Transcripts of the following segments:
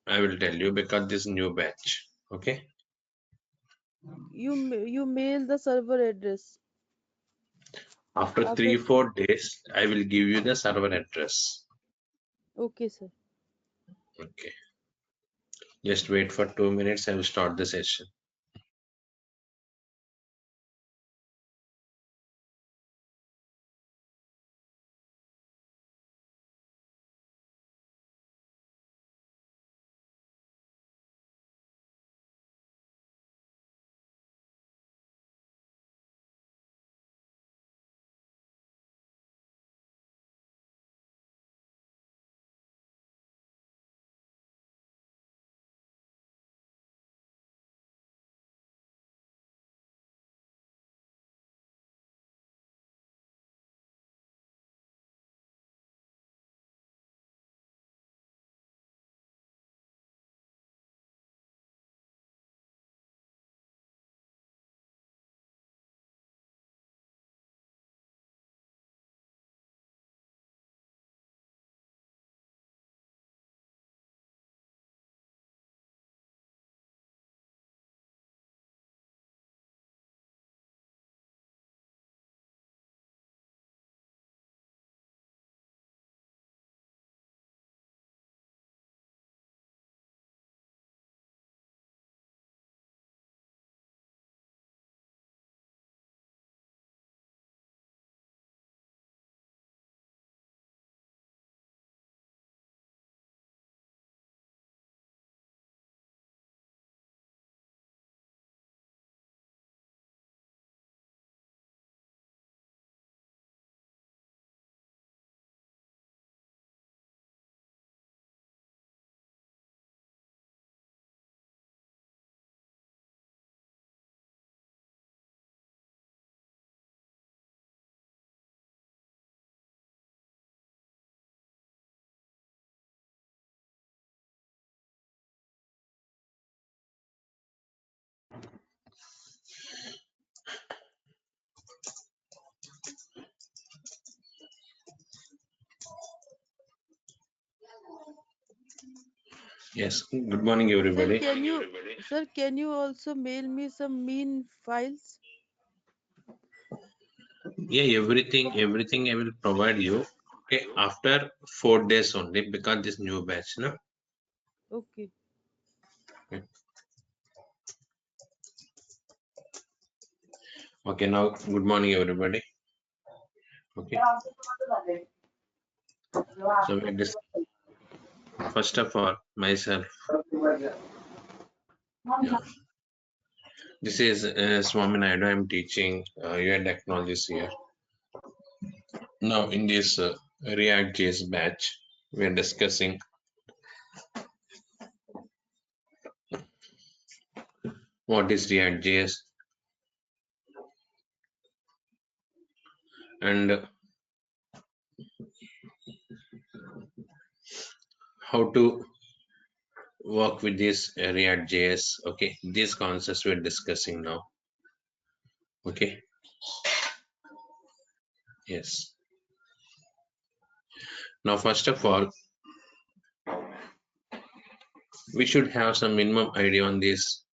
I will tell you because this new batch. Okay. You mail the server address. After After 3-4 days, I will give you the server address. okay, sir. Okay. Just wait for 2 minutes. I will start the session. Yes. Good morning, Sir, everybody. can you also mail me some mean files? Yeah, everything I will provide you. Okay. After 4 days only because this new batch, no? Okay. Okay. Now, good morning, everybody. Okay. So we just first of all, myself. Yeah. This is Swamy Naidu. I'm teaching UI technologies here. Now, in this React JS batch, we are discussing what is React JS and how to work with this React JS. Okay, these concepts we're discussing now. Okay, yes. Now, first of all, we should have some minimum idea on this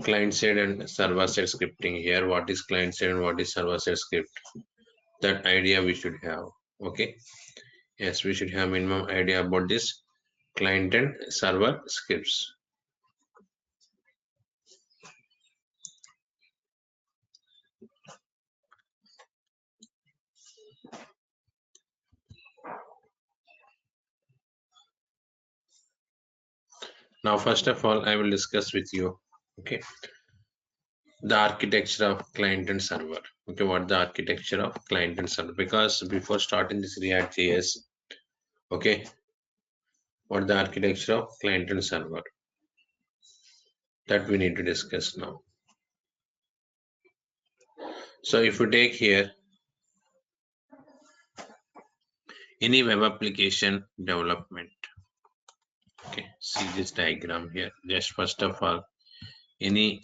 client side and server side scripting here. What is client side and what is server side script? That idea we should have. Okay, yes, we should have minimum idea about this client and server scripts. Now, first of all, I will discuss with you. Okay, the architecture of client and server. Okay, what the architecture of client and server? Because before starting this React JS, okay, what the architecture of client and server? That we need to discuss now. So if you take here any web application development, okay, see this diagram here. Just first of all, any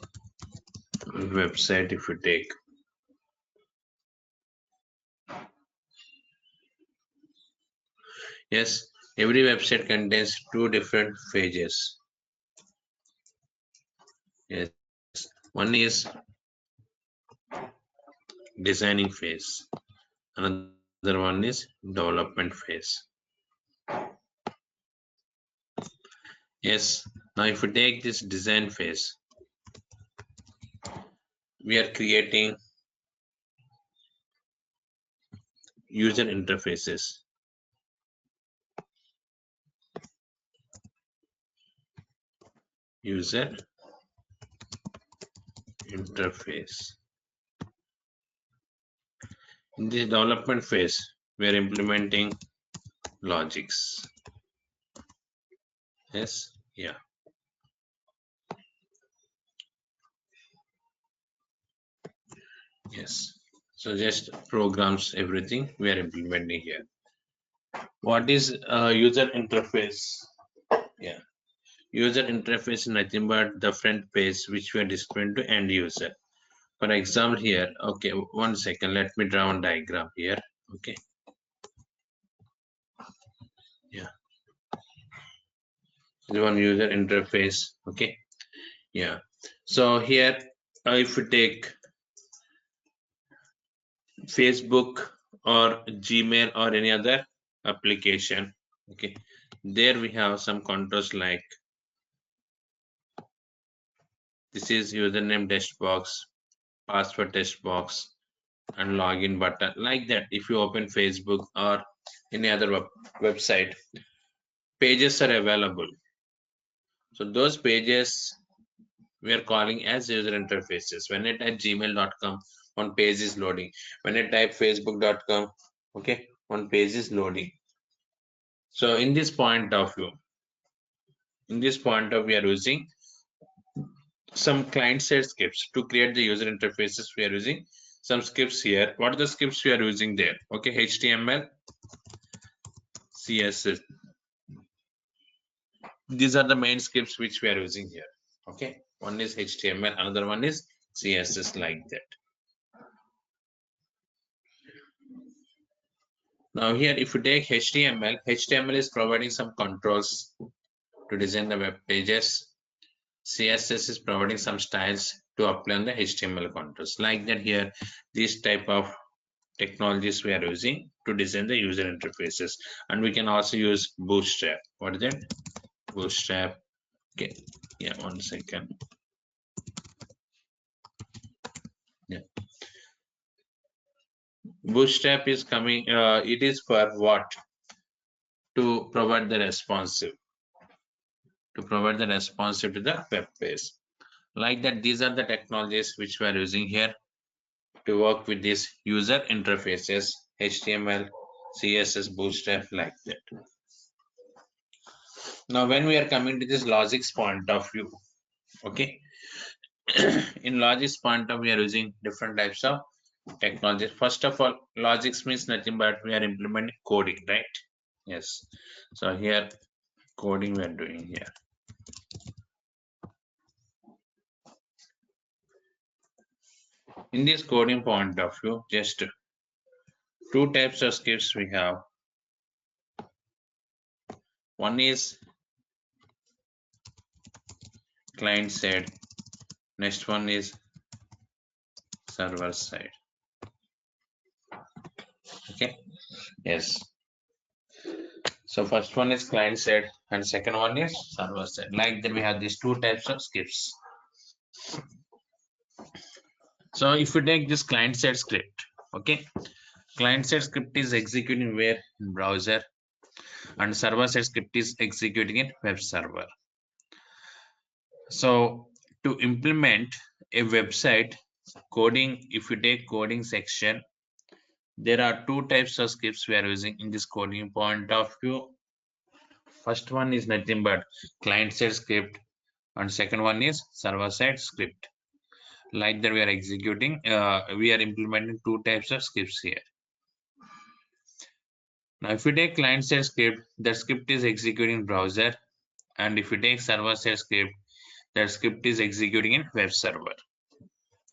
website if you take, yes, Every website contains two different phases. Yes, one is designing phase, another one is development phase. Yes, now if we take this design phase, we are creating user interfaces. User interface. In this development phase, we are implementing logics. Yes, yeah. Yes. So just programs, everything we are implementing here. What is user interface? Yeah. User interface is nothing but the front page which we are displaying to end user. For example here, okay, 1 second, let me draw a diagram here. Okay. Yeah. This one user interface. Okay. Yeah. So here, if we take Facebook or Gmail or any other application, okay, there we have some controls like this is username text box, password text box, and login button like that. If you open Facebook or any other website, pages are available. So those pages we are calling as user interfaces. When I type gmail.com, one page is loading. When I type facebook.com, okay, one page is loading. So in this point of view, we are using some client-side scripts to create the user interfaces. We are using some scripts here. What are the scripts we are using there? Okay, HTML, CSS. These are the main scripts which we are using here. Okay, one is HTML, another one is CSS like that. Now here, if you take HTML, HTML is providing some controls to design the web pages. CSS is providing some styles to apply on the HTML controls. Like that here, this type of technologies we are using to design the user interfaces. And we can also use Bootstrap. What is that? Bootstrap. Okay. Yeah, 1 second. Yeah. Bootstrap is coming, it is for what? To provide the responsive. To provide the responsive to the web page. Like that, these are the technologies which we are using here to work with these user interfaces, HTML, CSS, Bootstrap, like that. Now, when we are coming to this logics point of view, okay, in logics point of view, we are using different types of technologies. First of all, logics means nothing but we are implementing coding, right? Yes. So here, coding we are doing here. In this coding point of view, just two types of scripts we have. One is client side, next one is server side. Okay, yes. So first one is client side and second one is server side. Like that we have these two types of scripts. So if you take this client side script, okay, client side script is executing where in browser and server side script is executing in web server. So to implement a website coding, if you take coding section, there are two types of scripts we are using in this coding point of view. First one is nothing but client side script and second one is server side script. Like that we are executing, we are implementing two types of scripts here. Now if you take client side script, the script is executing browser, and if you take server side script, that script is executing in web server.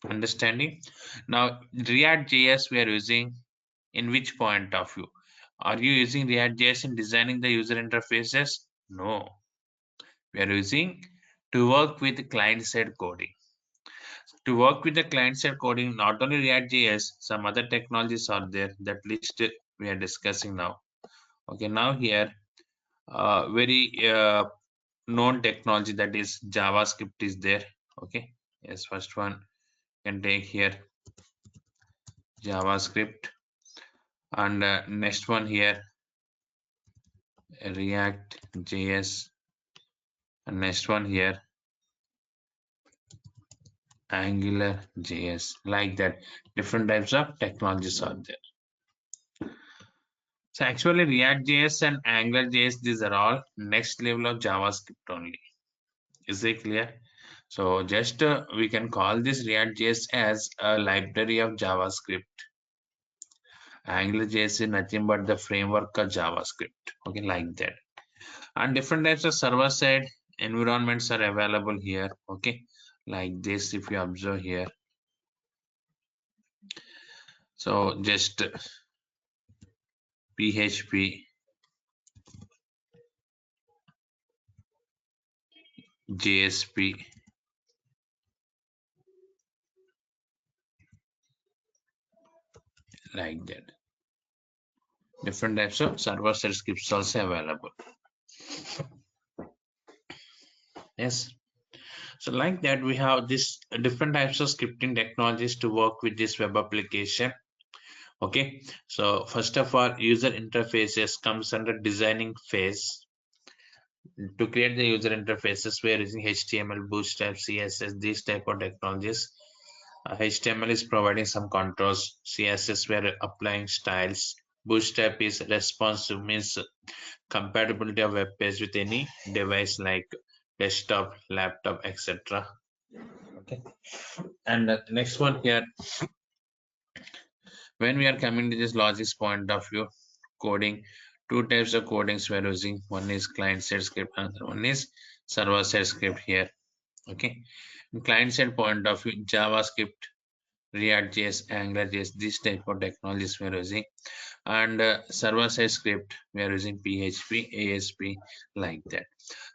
Understanding? Now React JS we are using in which point of view? Are you using React.js in designing the user interfaces? No. We are using to work with client-side coding. To work with the client-side coding, not only React.js, some other technologies are there. That list we are discussing now. Okay, now here, very known technology, that is JavaScript is there. Okay, yes, first one can take here JavaScript, and next one here React.js, and next one here AngularJS, like that. Different types of technologies are there. So actually React.js and AngularJS, these are all next level of JavaScript only. Is it clear? So just we can call this React.js as a library of JavaScript. AngularJS is nothing but the framework of JavaScript. Okay, like that. And different types of server-side environments are available here. Okay, like this. If you observe here, so just PHP, JSP, like that. Different types of server-side scripts also available. Yes. So like that, we have this different types of scripting technologies to work with this web application. Okay. So first of all, user interfaces comes under designing phase. To create the user interfaces, we are using HTML, Bootstrap, CSS, these type of technologies. HTML is providing some controls. CSS, we are applying styles. Bootstrap is responsive, means compatibility of web page with any device like desktop, laptop, etc. Okay. And the next one here, when we are coming to this logic point of view, coding, two types of codings we are using. One is client-side script, another one is server-side script here. Okay. In client-side point of view, JavaScript, React.js, AngularJS, this type of technologies we are using. And server-side script, we are using PHP, ASP, like that.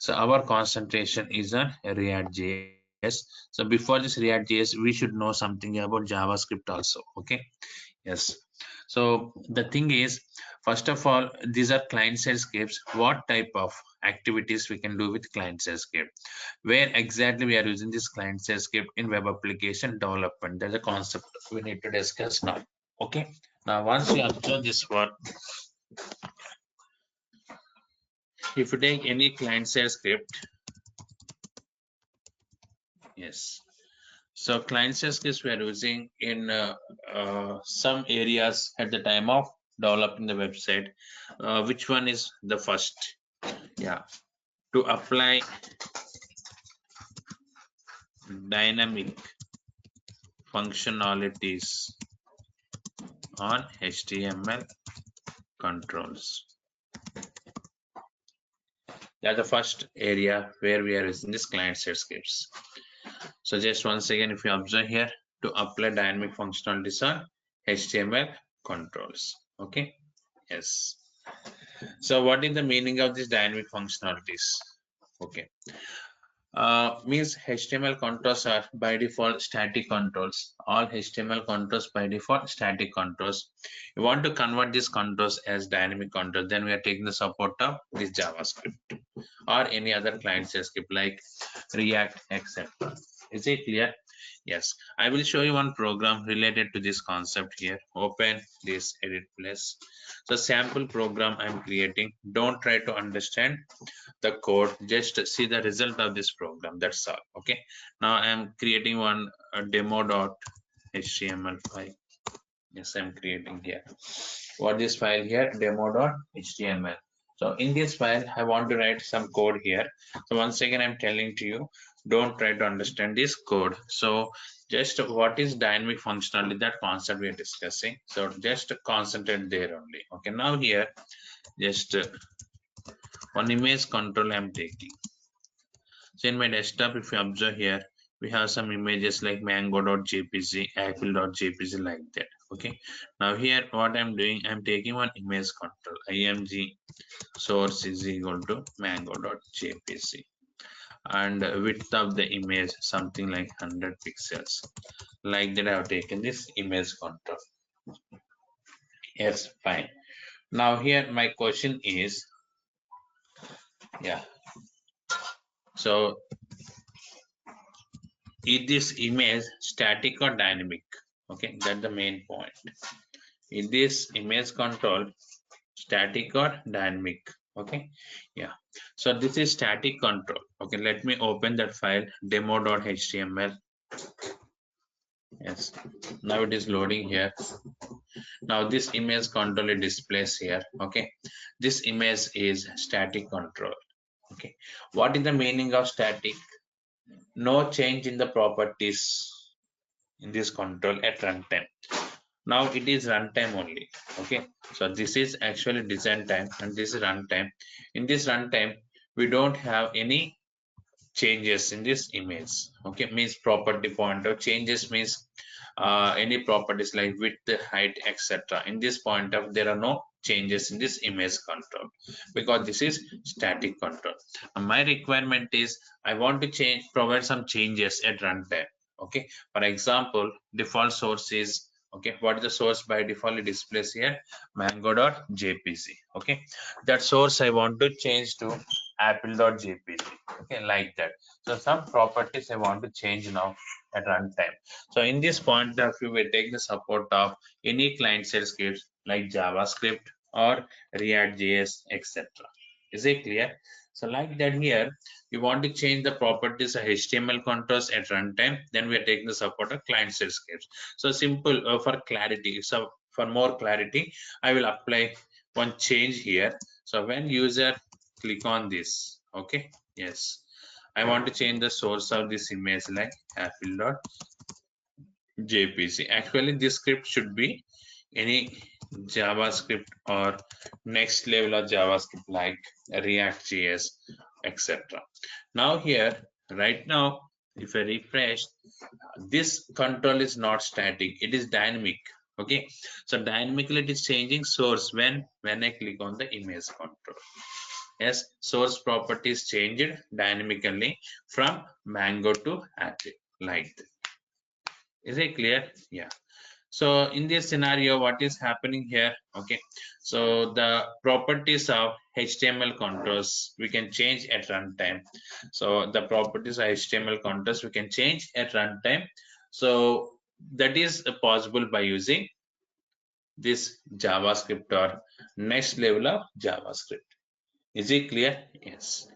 So our concentration is on React.js. So before this React.js, we should know something about JavaScript also. Okay. Yes. So the thing is, first of all, these are client-side scripts. What type of activities we can do with client-side script? Where exactly we are using this client-side script in web application development? That's a concept we need to discuss now. Okay. Now, once you observe this one, if you take any client-side script, yes. So client-side scripts we are using in some areas at the time of developing the website. Which one is the first? Yeah, to apply dynamic functionalities on HTML controls. That's the first area where we are using this client-side scripts. So just once again, if you observe here, to apply dynamic functionalities on HTML controls. Okay. Yes. So what is the meaning of these dynamic functionalities? Okay. Means HTML controls are by default static controls. All HTML controls by default static controls. You want to convert these controls as dynamic controls, then we are taking the support of this JavaScript or any other client-side script like React, etc. Is it clear? Yes. I will show you one program related to this concept here. Open this edit place. So sample program I'm creating. Don't try to understand the code, just see the result of this program, that's all. Okay, now I am creating one demo.html file. Yes, I'm creating here. What is file here? Demo.html. So in this file I want to write some code here. So once again I'm telling to you, don't try to understand this code. So just what is dynamic functionality, that concept we are discussing, so just concentrate there only. Okay, now here just one image control I'm taking. So in my desktop, if you observe here, we have some images like mango.jpg, apple.jpg, like that. Okay, now here what I'm doing, I'm taking one image control, img source is equal to mango.jpc, and width of the image something like 100 pixels. Like that I have taken this image control. Yes, fine. Now here my question is, yeah, so is this image static or dynamic? Okay, that's the main point. Is this image control static or dynamic? Okay, yeah. So this is static control. Okay, let me open that file demo.html. Yes, now it is loading here. Now this image control displays here. Okay, this image is static control. Okay, what is the meaning of static? No change in the properties in this control at runtime. Now it is runtime only. Okay, so this is actually design time and this is runtime. In this runtime, we don't have any changes in this image. Okay, means property pointer changes means any properties like width, height, etc. In this point of there are no changes in this image control because this is static control. My requirement is I want to change, provide some changes at runtime. Okay, for example, default source is, okay, what is the source by default? It displays here mango.jpg. Okay, that source I want to change to apple.jpg. Okay, like that. So some properties I want to change now at runtime. So in this point of view, we take the support of any client-side scripts like JavaScript or React.js, etc. Is it clear? So like that here, you want to change the properties of HTML controls at runtime, then we are taking the support of client-side scripts. So simple for clarity. So for more clarity, I will apply one change here. So when user click on this, okay, yes, I want to change the source of this image like apple.jpg. Actually, this script should be any JavaScript or next level of JavaScript like React.js, etc. Now here, right now, if I refresh, this control is not static, it is dynamic. Okay, so dynamically it is changing source when I click on the image control. Yes, source properties changed dynamically from mango to apple, like that. Is it clear? Yeah. So in this scenario, what is happening here? Okay, so the properties of HTML controls we can change at runtime. So the properties of HTML controls we can change at runtime. So that is possible by using this JavaScript or next level of JavaScript. Is it clear? Yes.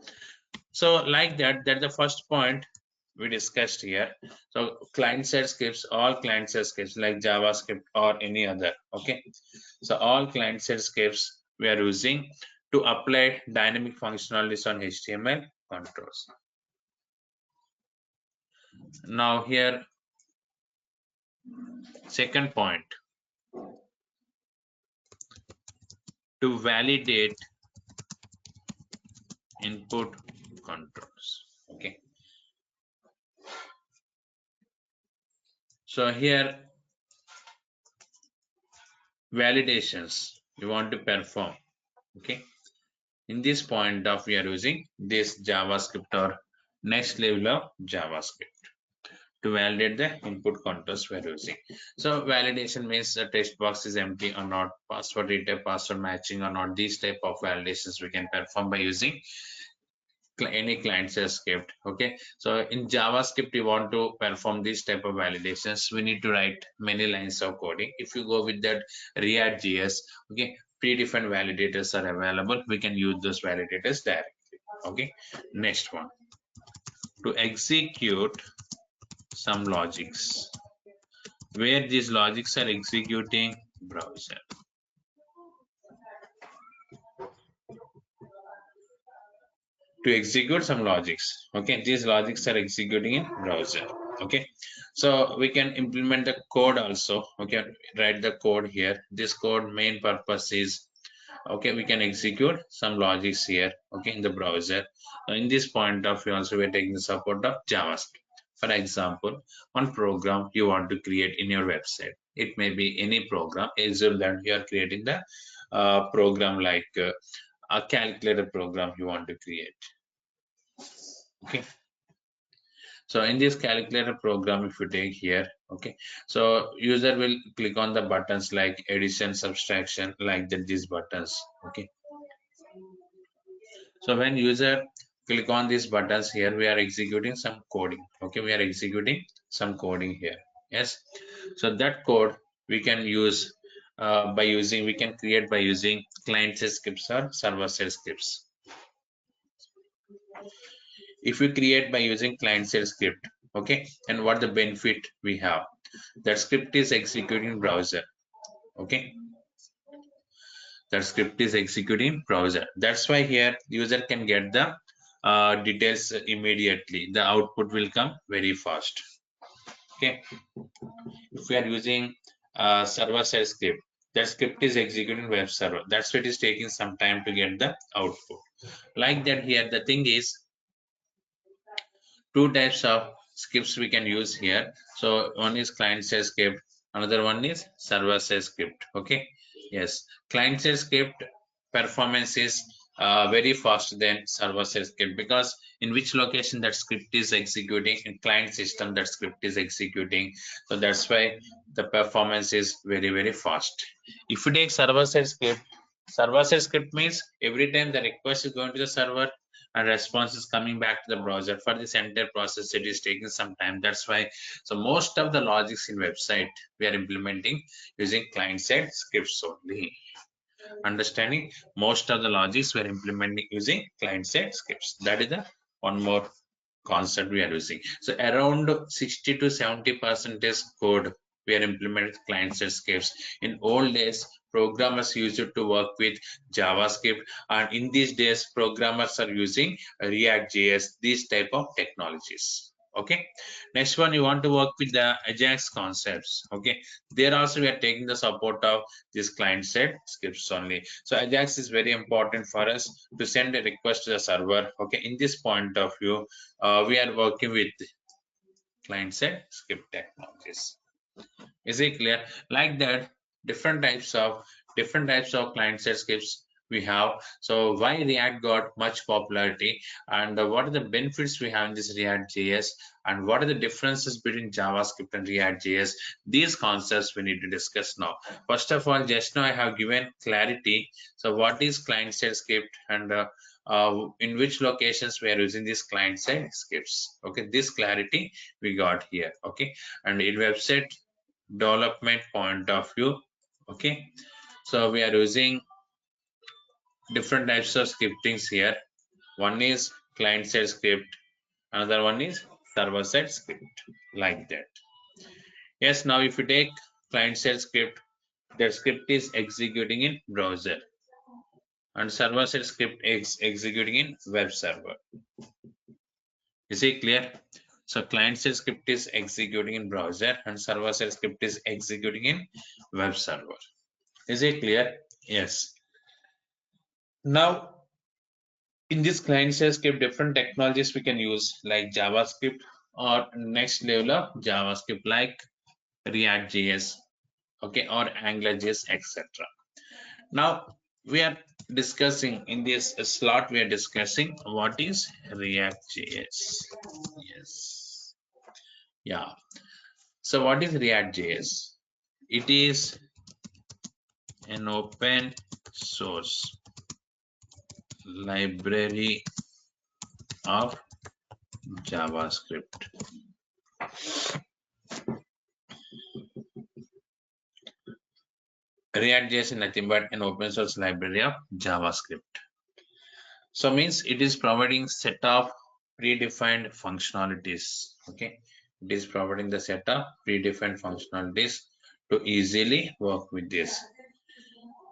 So like that, that's the first point we discussed here. So client-side scripts, all client-side scripts like JavaScript or any other. Okay. So all client-side scripts we are using to apply dynamic functionalities on HTML controls. Now here, second point, to validate input controls. Okay. So here validations you want to perform. Okay. In this point of we are using this JavaScript or next level of JavaScript to validate the input controls we are using. So validation means the text box is empty or not, password retype, password matching or not. These type of validations we can perform by using any client-side script. Okay, so in JavaScript you want to perform this type of validations, we need to write many lines of coding. If you go with that React.js, okay, predefined validators are available, we can use those validators directly. Okay, next one, to execute some logics, where these logics are executing browser. To execute some logics, okay, these logics are executing in browser. Okay, so we can implement the code also. Okay, write the code here. This code main purpose is, okay, we can execute some logics here, okay, in the browser. In this point of view also we're taking the support of JavaScript. For example, one program you want to create in your website. It may be any program. Assume that you are creating the program like a calculator program you want to create. Okay. So in this calculator program, if you take here, okay, so user will click on the buttons like addition, subtraction, like that, these buttons. Okay. So when user click on these buttons here, we are executing some coding. Okay, we are executing some coding here. Yes. So that code we can use we can create by using client-side scripts or server-side scripts. If we create by using client-side script, okay, and what the benefit we have? That script is executing browser. Okay, that script is executing browser. That's why here user can get the details immediately. The output will come very fast. Okay, if we are using server-side script, that script is executing web server. That's why it is taking some time to get the output. Like that here, the thing is two types of scripts we can use here. So one is client-side script, another one is server-side script. Okay, yes, client-side script performance is very fast than server-side script, because in which location that script is executing, in client system that script is executing. So that's why the performance is very fast. If you take server-side script, server-side script means every time the request is going to the server and response is coming back to the browser. For this entire process, it is taking some time. That's why, so most of the logics in website we are implementing using client-side scripts only. Understanding, most of the logics we are implementing using client-side scripts. That is the one more concept we are using. So around 60 to 70% is code we are implementing client-side scripts. In old days, programmers used to work with JavaScript, and in these days, programmers are using React.js, these type of technologies. Okay, next one, you want to work with the Ajax concepts. Okay, there also we are taking the support of this client-side scripts only. So Ajax is very important for us to send a request to the server. Okay, in this point of view, we are working with client-side script technologies. Is it clear? Like that, different types of client-side scripts we have. So why React got much popularity, and what are the benefits we have in this React JS, and what are the differences between JavaScript and React JS? These concepts we need to discuss now. First of all, just now I have given clarity. So what is client-side script, and in which locations we are using these client-side scripts? Okay, this clarity we got here. Okay, and in website development point of view, okay, so we are using different types of scriptings here. One is client side script, another one is server side script, like that. Yes, now if you take client side script, the script is executing in browser, and server side script is executing in web server. Is it clear? So client side script is executing in browser, and server side script is executing in web server. Is it clear? Yes. Now, in this client-side script, different technologies we can use, like JavaScript, or next level of JavaScript like React.js, okay, or AngularJS, etc. Now, we are discussing in this slot, we are discussing what is React.js. Yes. Yeah. So what is React.js? It is an open source library of JavaScript. React.js is nothing but an open source library of JavaScript. So means it is providing set of predefined functionalities. Okay, it is providing the set of predefined functionalities to easily work with this.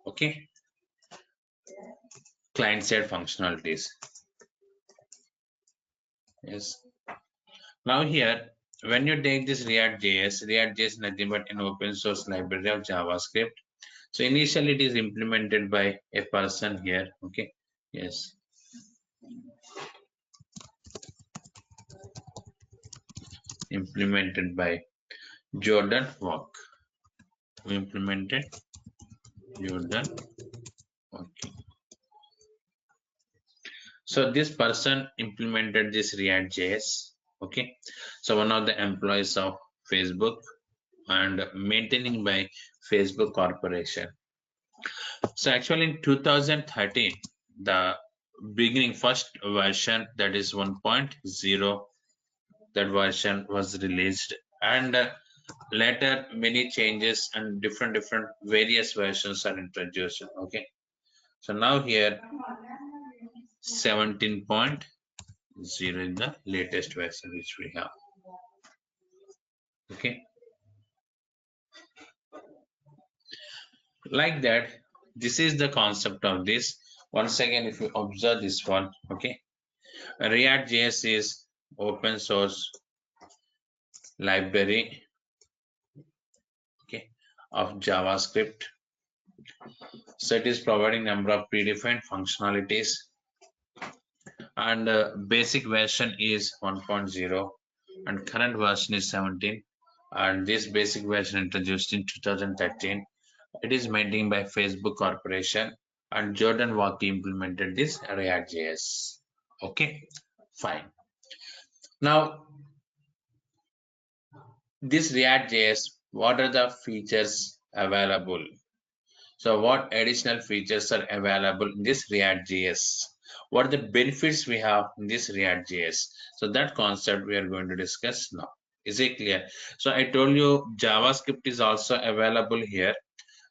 Okay, client-side functionalities. Yes. Now here, when you take this React.js, React.js is nothing but an open source library of JavaScript. So initially it is implemented by a person here. Okay. Yes. implemented by Jordan Walk. We implemented Jordan Walk. So this person implemented this React.js. Okay. So one of the employees of Facebook and maintaining by Facebook Corporation. So actually in 2013, the beginning first version, that is 1.0, that version was released, and later many changes and different various versions are introduced. Okay, so now here 17.0 is the latest version which we have. Okay, like that, this is the concept of this. Once again, if you observe this one, okay, React.js is open source library, okay, of JavaScript. So it is providing number of predefined functionalities, and basic version is 1.0 and current version is 17, and this basic version introduced in 2013. It is maintained by Facebook Corporation, and Jordan Walker implemented this React.js. Okay, fine. Now this React.js, what are the features available? So what additional features are available in this React.js? What are the benefits we have in this React.js? So that concept we are going to discuss now. Is it clear? So I told you JavaScript is also available here.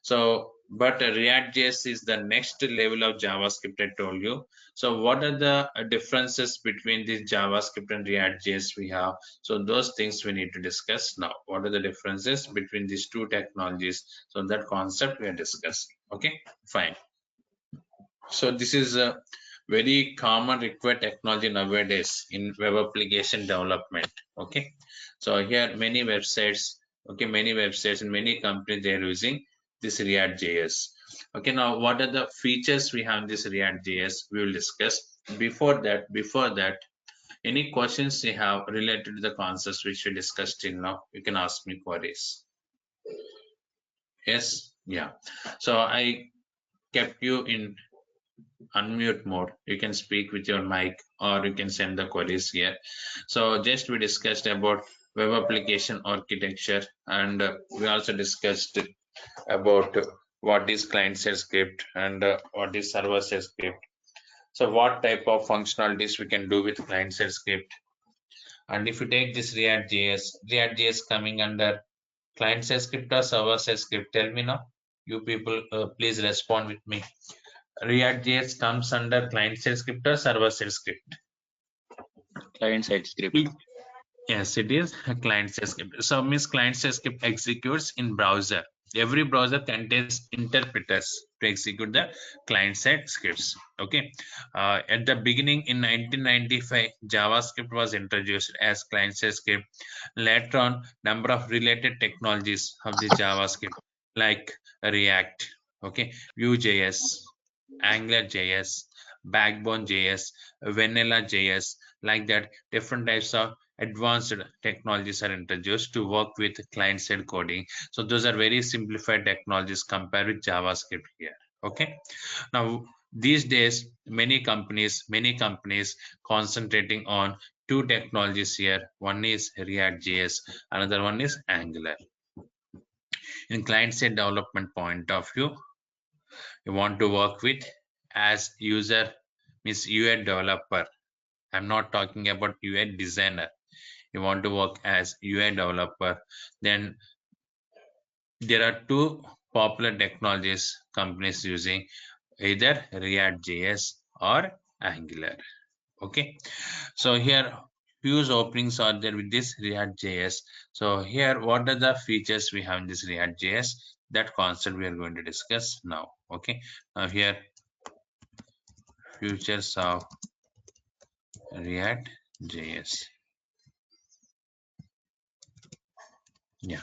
So, but React.js is the next level of JavaScript, I told you. So what are the differences between this JavaScript and React.js we have? So those things we need to discuss now. What are the differences between these two technologies? So that concept we are discussing. Okay, fine. So this is a very common required technology nowadays in web application development. Okay, so here many websites, okay, many websites and many companies they are using this React.js. Okay, now what are the features we have in this React.js? We will discuss. Before that, any questions you have related to the concepts which we discussed till now, you can ask me queries. Yes, yeah. So I kept you in unmute mode. You can speak with your mic or you can send the queries here. So just we discussed about web application architecture, and we also discussed about what is client-side script and what is server-side script. So what type of functionalities we can do with client-side script. And if you take this React.js coming under client-side script or server-side script, tell me now. You people, please respond with me. React.js comes under client-side script or server-side script? Client-side script. Yes, it is a client-side script. So means client-side script executes in browser. Every browser contains interpreters to execute the client-side scripts. Okay. At the beginning in 1995, JavaScript was introduced as client-side script. Later on, number of related technologies of the JavaScript like React, okay, Vue.js, AngularJS, Backbone.js, Vanilla.js, like that, different types of advanced technologies are introduced to work with client-side coding. So those are very simplified technologies compared with JavaScript here. Okay. Now these days, many companies concentrating on two technologies here. One is React.js, another one is Angular. In client-side development point of view, you want to work with as user means UI developer. I'm not talking about UI designer. You want to work as UI developer, then there are two popular technologies companies using, either React.js or Angular. Okay, so here huge openings are there with this React.js. So here, what are the features we have in this React.js? That concept we are going to discuss now. Okay, now here features of React.js. Yeah.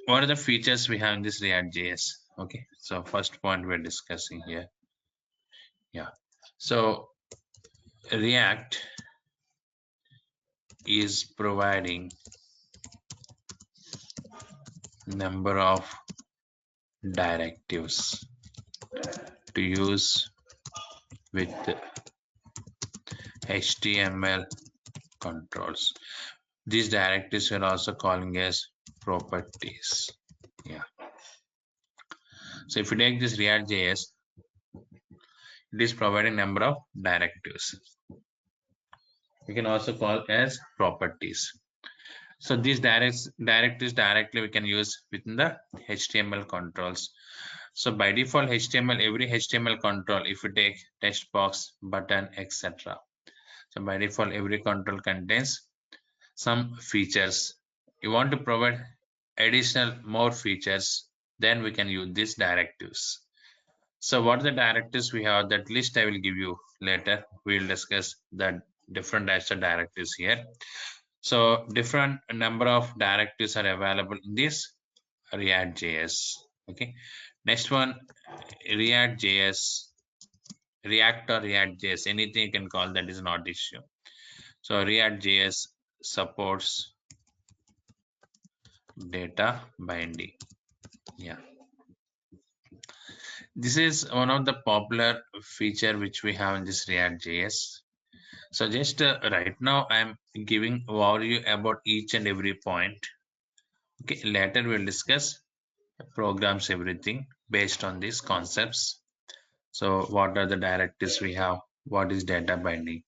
What are the features we have in this React.js? Okay, so first point we're discussing here. Yeah, so React is providing number of directives to use with HTML controls. These directives are also calling as properties. Yeah. So if you take this React.js, it is providing number of directives. We can also call as properties. So these directives directly we can use within the HTML controls. So by default HTML, every HTML control, if you take text box, button, etc. So by default every control contains some features. You want to provide additional more features, then we can use these directives. So what are the directives we have? That list I will give you later. We will discuss the different types of directives here. So different number of directives are available in this React.js. Okay. Next one, React.js, React or React.js, anything you can call, that is not issue. So React.js supports data binding. Yeah. This is one of the popular feature which we have in this React.js. So just right now I'm giving overview about each and every point. Okay, later we'll discuss programs, everything based on these concepts. So what are the directives we have? What is data binding?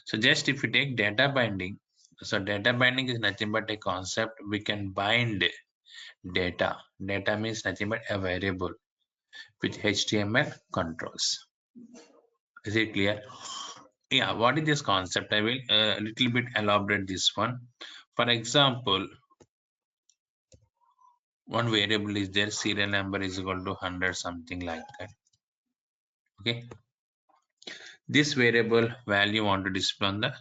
So just if you take data binding, so data binding is nothing but a concept. We can bind data. Data means nothing but a variable with HTML controls. Is it clear? Yeah, what is this concept? I will a little bit elaborate this one. For example, one variable is there, serial number is equal to 100, something like that. Okay, this variable value want to display on the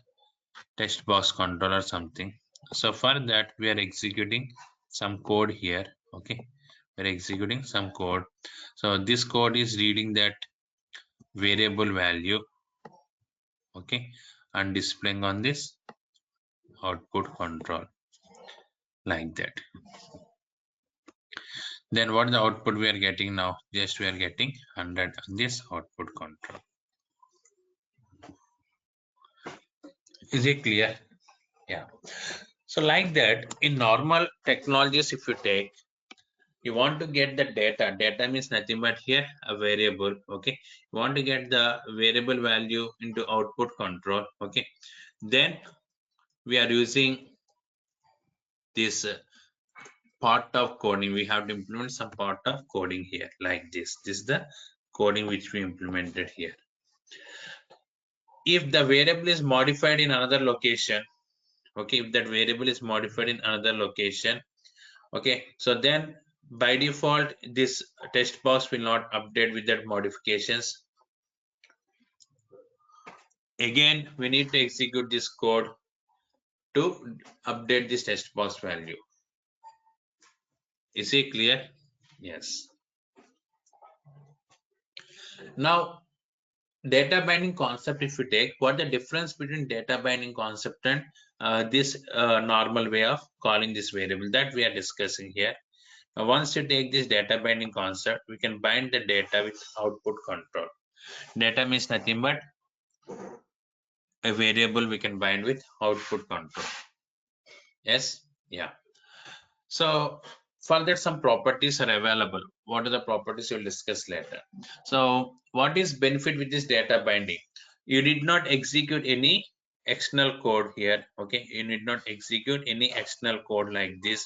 text box control or something. So for that we are executing some code here. Okay, we're executing some code. So this code is reading that variable value, okay, and displaying on this output control like that. Then what the output we are getting now? Just we are getting 100 on this output control. Is it clear? Yeah. So like that, in normal technologies, if you take, you want to get the data. Data means nothing but here a variable. Okay. You want to get the variable value into output control. Okay. Then we are using this part of coding. We have to implement some part of coding here like this. This is the coding which we implemented here. If the variable is modified in another location, okay, if that variable is modified in another location, okay, so then by default this text box will not update with that modifications. Again we need to execute this code to update this text box value. Is it clear? Yes. Now data binding concept, if you take, what the difference between data binding concept and this normal way of calling this variable, that we are discussing here. Now once you take this data binding concept, we can bind the data with output control. Data means nothing but a variable we can bind with output control. Yes. Yeah. So for that some properties are available. What are the properties we'll discuss later. So what is benefit with this data binding? You did not execute any external code here. Okay, you need not execute any external code like this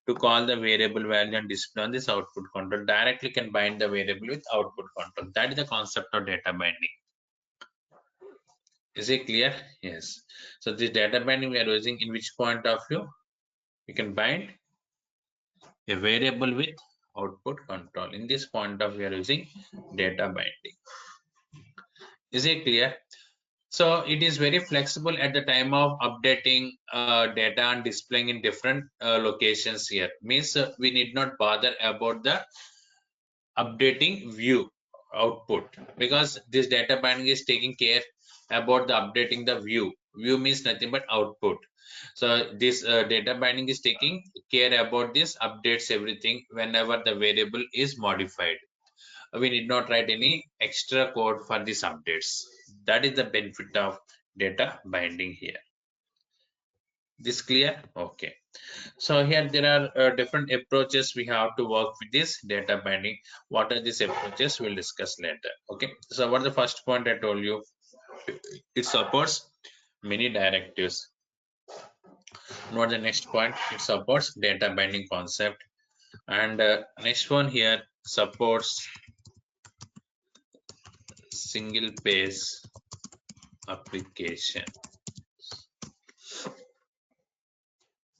to call the variable value and display on this output control. Directly can bind the variable with output control. That is the concept of data binding. Is it clear? Yes. So this data binding we are using in which point of view? We can bind a variable with output control. In this point of view, we are using data binding. Is it clear? So it is very flexible at the time of updating data and displaying in different locations here. Means we need not bother about the updating view output, because this data binding is taking care about the updating the view. View means nothing but output. So this data binding is taking care about this, updates everything whenever the variable is modified. We need not write any extra code for these updates. That is the benefit of data binding here. This clear? Okay. So here there are different approaches we have to work with this data binding. What are these approaches? We'll discuss later. Okay. So what the first point I told you? It supports many directives. What the next point? It supports data binding concept. And next one here supports single page application.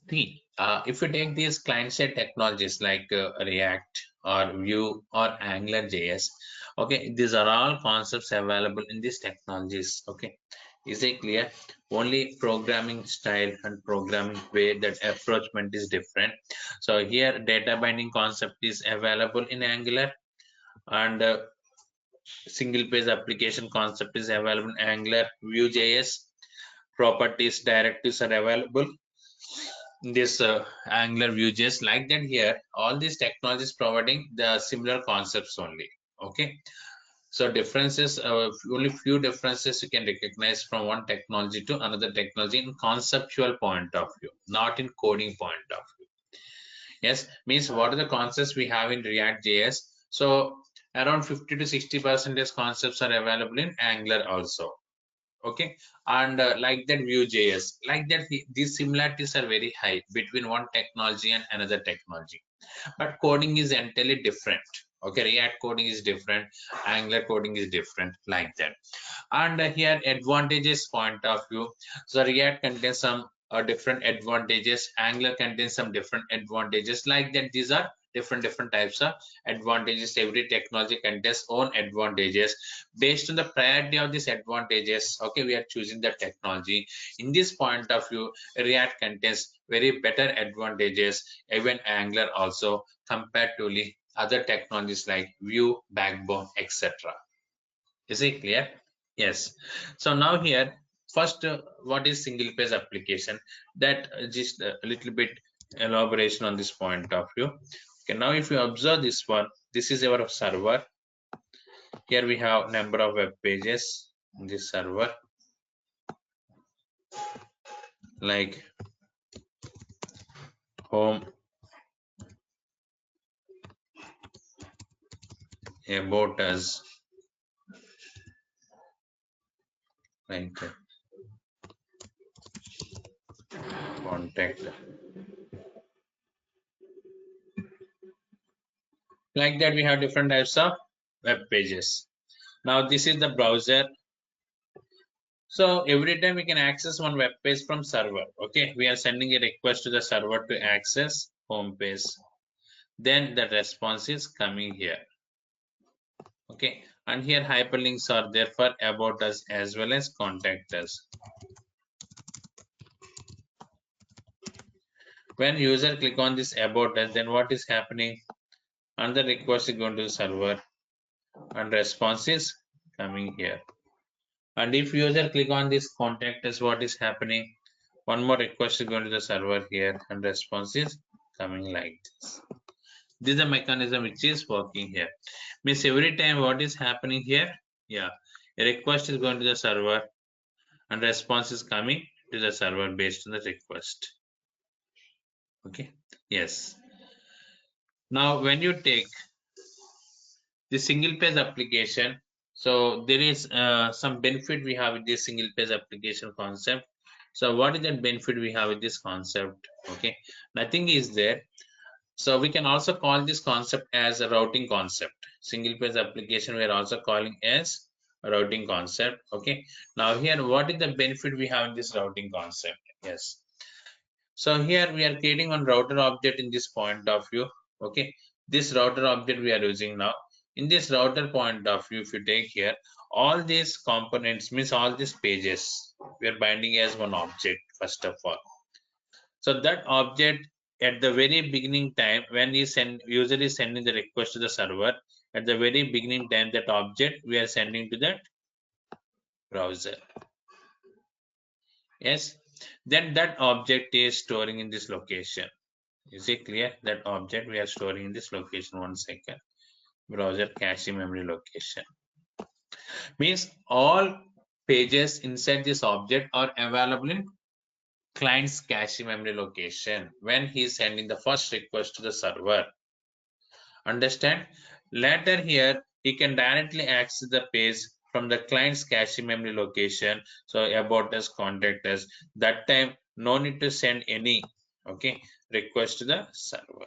If you take these client-side technologies like React or Vue or Angular JS, okay, these are all concepts available in these technologies. Okay, is it clear? Only programming style and programming way, that approachment is different. So here, data binding concept is available in Angular, and single page application concept is available in Angular. Vue.js properties directives are available this Angular Vue.js. Like that here, all these technologies providing the similar concepts only. Okay, so differences, only few differences you can recognize from one technology to another technology in conceptual point of view, not in coding point of view. Yes, means what are the concepts we have in React.js? So around 50 to 60% concepts are available in Angular also. Okay, and like that Vue.js, like that these similarities are very high between one technology and another technology, but coding is entirely different. Okay, React coding is different, Angular coding is different, like that. And here advantages point of view, so React contains some different advantages, Angular contains some different advantages, like that. These are different types of advantages. Every technology contains own advantages. Based on the priority of these advantages, okay, we are choosing the technology. In this point of view, React contains very better advantages, even Angular also, comparatively other technologies like Vue, Backbone, etc. Is it clear? Yes. So now here, first, what is single page application? That just a little bit elaboration on this point of view. Okay, now if you observe this one, this is our server. Here we have number of web pages in this server, like home, about us, like contact. Like that, we have different types of web pages. Now this is the browser. So every time we can access one web page from server. Okay, we are sending a request to the server to access home page. Then the response is coming here. Okay, and here hyperlinks are there for about us as well as contact us. When user click on this about us, then what is happening? Another request is going to the server and response is coming here. And if user click on this contact us, what is happening? One more request is going to the server here and response is coming like this. This is the mechanism which is working here. Means every time what is happening here? Yeah, a request is going to the server and response is coming to the server based on the request. Okay, yes. Now when you take the single page application, so there is some benefit we have with this single page application concept. So what is the benefit we have with this concept? Okay, nothing is there. So we can also call this concept as a routing concept. Single page application we are also calling as a routing concept. Okay, now here what is the benefit we have in this routing concept? Yes, so here we are creating one router object in this point of view. Okay, this router object we are using now. In this router point of view, if you take here, all these components means all these pages we are binding as one object first of all. So that object at the very beginning time when we send user is sending the request to the server, at the very beginning time that object we are sending to that browser. Yes, then that object is storing in this location. Is it clear? That object we are storing in this location. 1 second. Browser cache memory location. Means all pages inside this object are available in client's cache memory location when he is sending the first request to the server. Understand? Later here, he can directly access the page from the client's cache memory location. So about us, contact us. That time, no need to send any request to the server.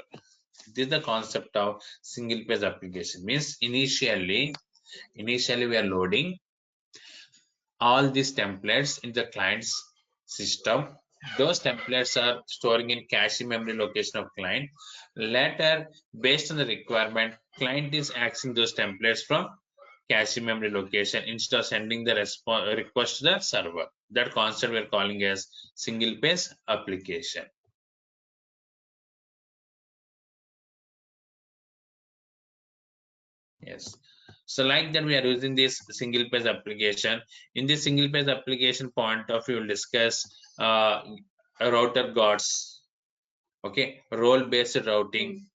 This is the concept of single page application. Means initially we are loading all these templates in the client's system. Those templates are storing in cache memory location of client. Later, based on the requirement, client is accessing those templates from cache memory location instead of sending the request to the server. That concept we are calling as single page application. Yes. So like that, we are using this single page application. In this single page application point of view, we'll discuss router guards. Okay, role-based routing.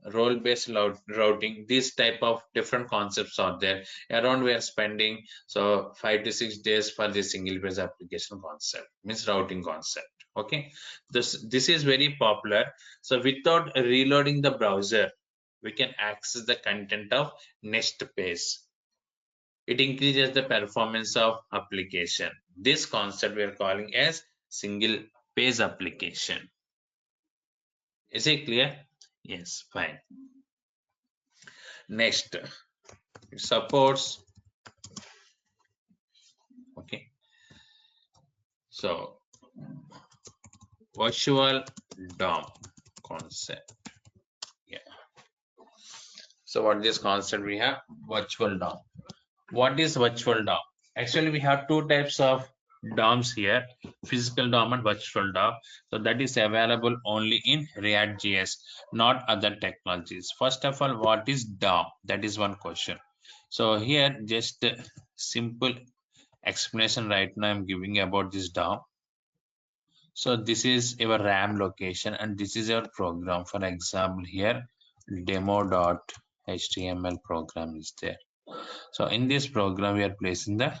Role-based routing. These type of different concepts are there. Around we are spending 5 to 6 days for this single page application concept. Means routing concept. Okay, this is very popular. So without reloading the browser, we can access the content of next page. It increases the performance of application. This concept we are calling as single page application. Is it clear? Yes, fine. Next, it supports. Okay, so virtual DOM concept. Yeah. So what this concept we have? Virtual DOM. What is virtual DOM? Actually, we have two types of DOMs here, physical DOM and virtual DOM. So that is available only in React.js, not other technologies. First of all, what is DOM? That is one question. So here, just simple explanation right now I'm giving about this DOM. So this is your RAM location and this is your program. For example, here demo.html program is there. So in this program, we are placing the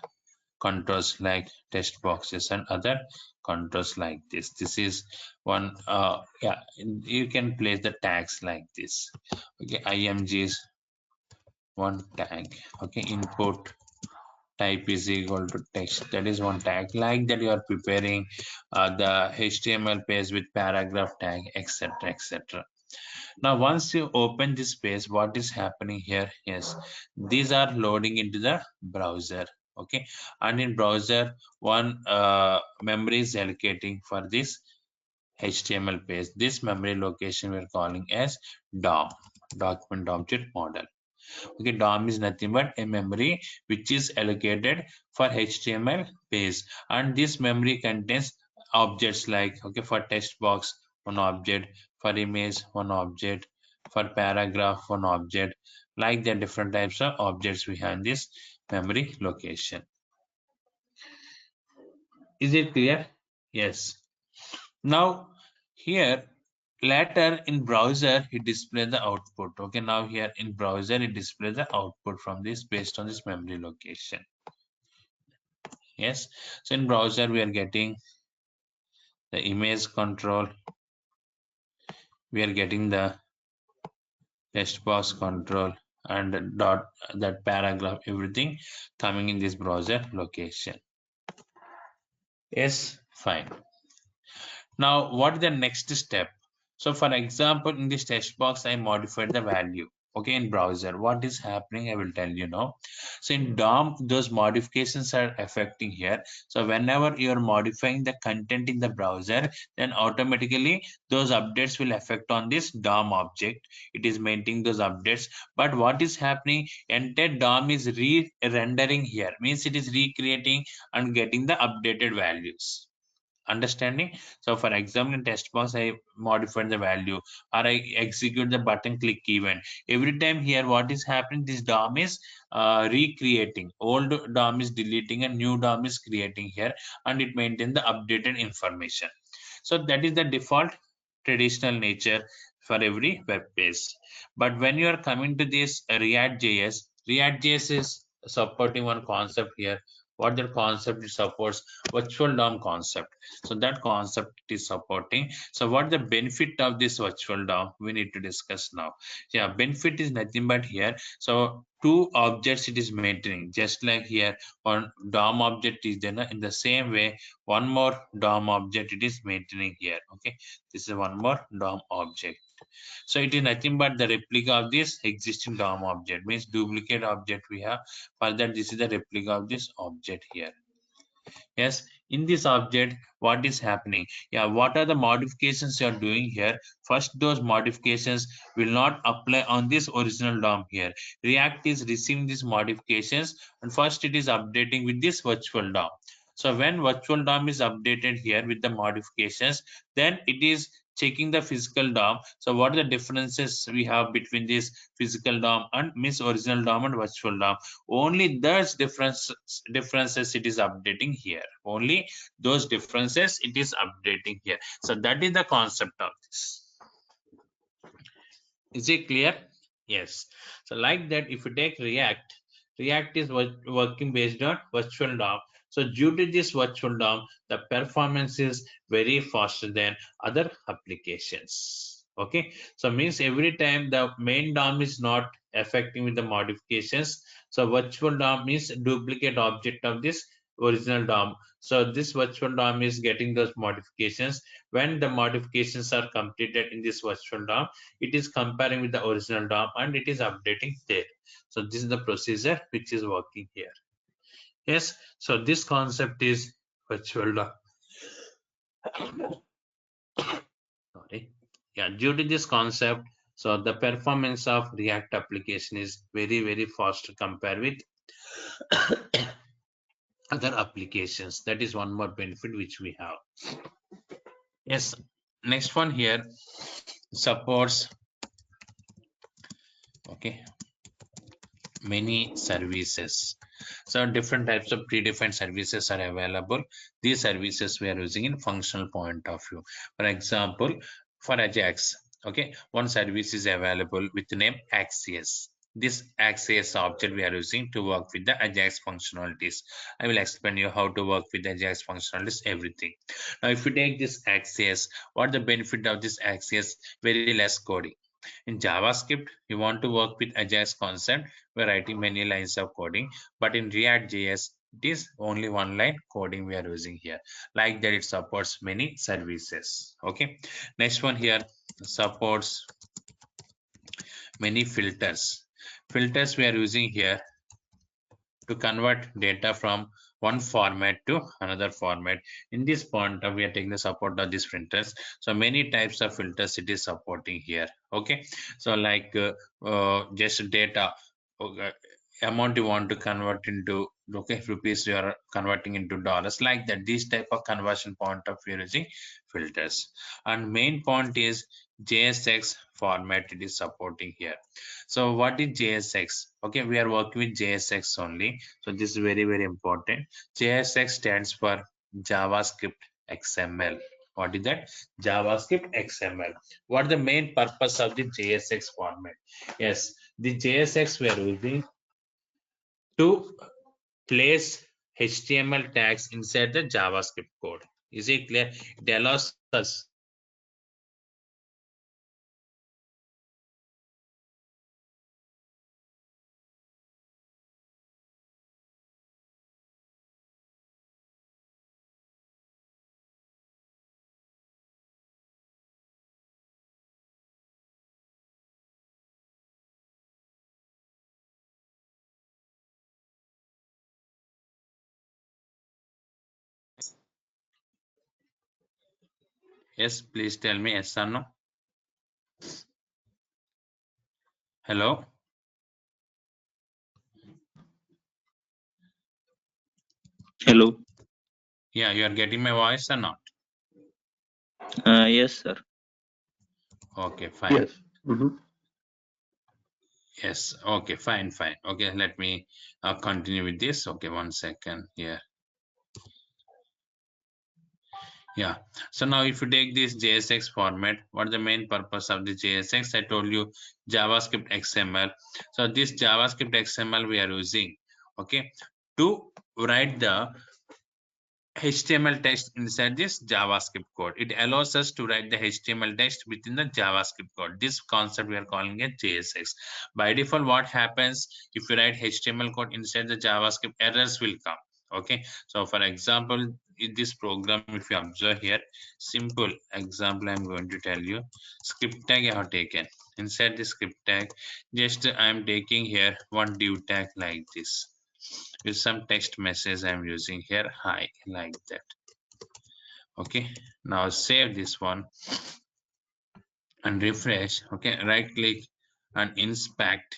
controls like text boxes and other controls like this. This is one, you can place the tags like this. Okay, img is one tag. Okay, input type is equal to text. That is one tag. Like that, you are preparing the HTML page with paragraph tag, etc., etc. Now, once you open this page, what is happening here is these are loading into the browser. Okay, and in browser, one memory is allocating for this HTML page. This memory location we're calling as DOM, document object model. Okay, DOM is nothing but a memory which is allocated for HTML page, and this memory contains objects like, okay, for text box one object, for image one object, for paragraph one object, like the different types of objects we have in this memory location. Is it clear? Yes. Now here, later in browser it displays the output. Okay, now here in browser it displays the output from this based on this memory location. Yes, so in browser we are getting the image control, we are getting the text box control and dot that paragraph, everything coming in this browser location. Yes, fine. Now what is the next step? So for example, in this text box I modified the value. Okay, in browser what is happening I will tell you now. So in DOM those modifications are affecting here. So whenever you are modifying the content in the browser, then automatically those updates will affect on this DOM object. It is maintaining those updates, but what is happening, entire DOM is re-rendering here, means it is recreating and getting the updated values. Understanding? So for example, in test box, I modified the value, or I execute the button click event. Every time here, what is happening? This DOM is recreating. Old DOM is deleting and new DOM is creating here, and it maintains the updated information. So that is the default traditional nature for every web page. But when you are coming to this React.js is supporting one concept here. What that concept it supports? Virtual DOM concept. So that concept is supporting. So what the benefit of this virtual DOM? We need to discuss now. Yeah, benefit is nothing but here. So two objects it is maintaining, just like here one DOM object is there. In the same way, one more DOM object it is maintaining here. Okay, this is one more DOM object. So it is nothing but the replica of this existing DOM object, means duplicate object we have. For that, this is the replica of this object here. Yes, in this object, what is happening? Yeah, what are the modifications you are doing here? First, those modifications will not apply on this original DOM here. React is receiving these modifications, and first it is updating with this virtual DOM. So when virtual DOM is updated here with the modifications, then it is checking the physical DOM. So what are the differences we have between this physical DOM and means original DOM and virtual DOM? Only those differences it is updating here. Only those differences it is updating here. So that is the concept of this. Is it clear? Yes. So like that, if you take React is working based on virtual DOM. So due to this virtual DOM, the performance is very faster than other applications. Okay. So means every time the main DOM is not affecting with the modifications. So virtual DOM means duplicate object of this original DOM. So this virtual DOM is getting those modifications. When the modifications are completed in this virtual DOM, it is comparing with the original DOM and it is updating there. So this is the procedure which is working here. Yes, so this concept is virtual DOM. Sorry. Yeah, due to this concept, so the performance of React application is very, very fast compared with other applications. That is one more benefit which we have. Yes, next one here supports okay many services. So different types of predefined services are available. These services we are using in functional point of view. For example, for Ajax, okay, one service is available with the name Axios. This Axios object we are using to work with the Ajax functionalities. I will explain you how to work with the Ajax functionalities, everything. Now, if you take this Axios, what the benefit of this Axios? Very less coding. In JavaScript, you want to work with Ajax concept, we're writing many lines of coding, but in React.js, it is only one line coding we are using here. Like that, it supports many services. Okay. Next one here supports many filters. Filters we are using here to convert data from one format to another format. In this point, we are taking the support of these filters. So many types of filters it is supporting here. Okay, so like just data amount you want to convert into rupees, you are converting into dollars, like that. This type of conversion point of view using filters. And main point is JSX format it is supporting here. So what is JSX? Okay, we are working with JSX only. So this is very, very important. JSX stands for JavaScript XML. What is that? JavaScript XML. What is the main purpose of the JSX format? Yes, the JSX we are using to place HTML tags inside the JavaScript code. Is it clear? It allows us yes, please tell me yes or no. Hello. Hello. Yeah, you are getting my voice or not? Yes, sir. Okay, fine. Yes. Yes. Okay, fine. Okay, let me continue with this. Okay, 1 second here. Yeah. So now if you take this JSX format, what is the main purpose of the JSX? I told you JavaScript XML. So this JavaScript XML we are using, okay, to write the HTML text inside this JavaScript code. It allows us to write the HTML text within the JavaScript code. This concept we are calling it JSX. By default, what happens if you write HTML code inside the JavaScript, errors will come. Okay, so for example, in this program, if you observe here, simple example I'm going to tell you. Script tag I have taken. Inside the script tag, just I am taking here one div tag like this. With some text message I'm using here, hi, like that. Okay, now save this one and refresh. Okay, right click and inspect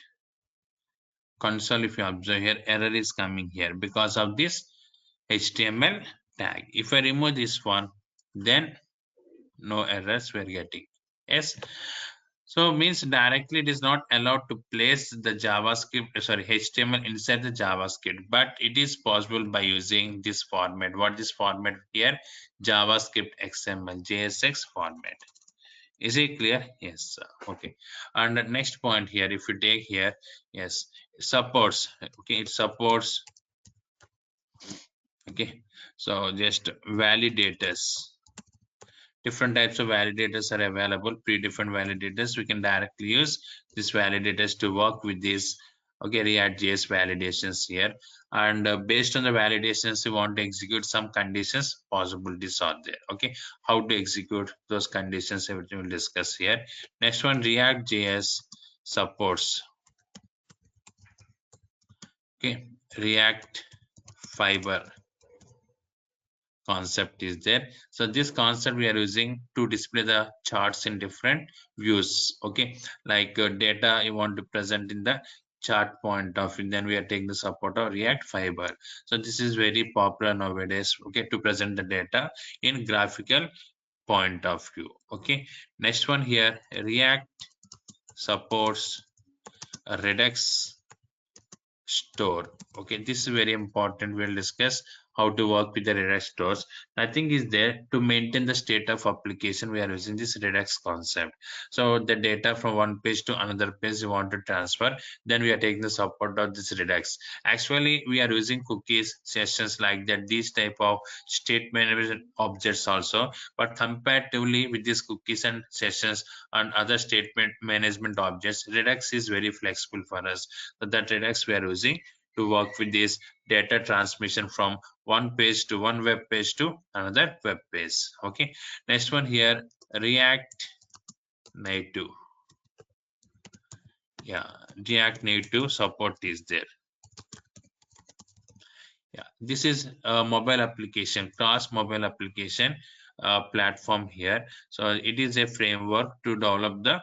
console. If you observe here, error is coming here because of this HTML tag. If I remove this one, then no errors we're getting. Yes, so means directly it is not allowed to place the JavaScript, sorry, HTML inside the JavaScript, but it is possible by using this format. What is format here? JavaScript XML, JSX format. Is it clear? Yes, sir. Okay. And the next point here, if you take here, yes, supports. Okay, it supports. Okay, so just validators. Different types of validators are available, pre-defined validators. We can directly use these validators to work with these, okay, React.js validations here. And based on the validations, we want to execute some conditions, possibilities are there. Okay, how to execute those conditions, everything we'll discuss here. Next one, React.js supports, okay, React Fiber concept is there. So this concept we are using to display the charts in different views. Okay, like data you want to present in the chart point of view, then we are taking the support of React Fiber. So this is very popular nowadays, okay, to present the data in graphical point of view. Okay, next one here, React supports Redux store. Okay, this is very important. We'll discuss how to work with the Redux stores. Nothing is there to maintain the state of application. We are using this Redux concept. So the data from one page to another page you want to transfer, then we are taking the support of this Redux. Actually, we are using cookies, sessions like that, these type of state management objects also. But comparatively with these cookies and sessions and other statement management objects, Redux is very flexible for us. So that Redux we are using to work with this data transmission from one page to one web page to another web page. Okay, next one here, React Native. Yeah, React Native support is there. Yeah, this is a mobile application, cross mobile application platform here. So it is a framework to develop the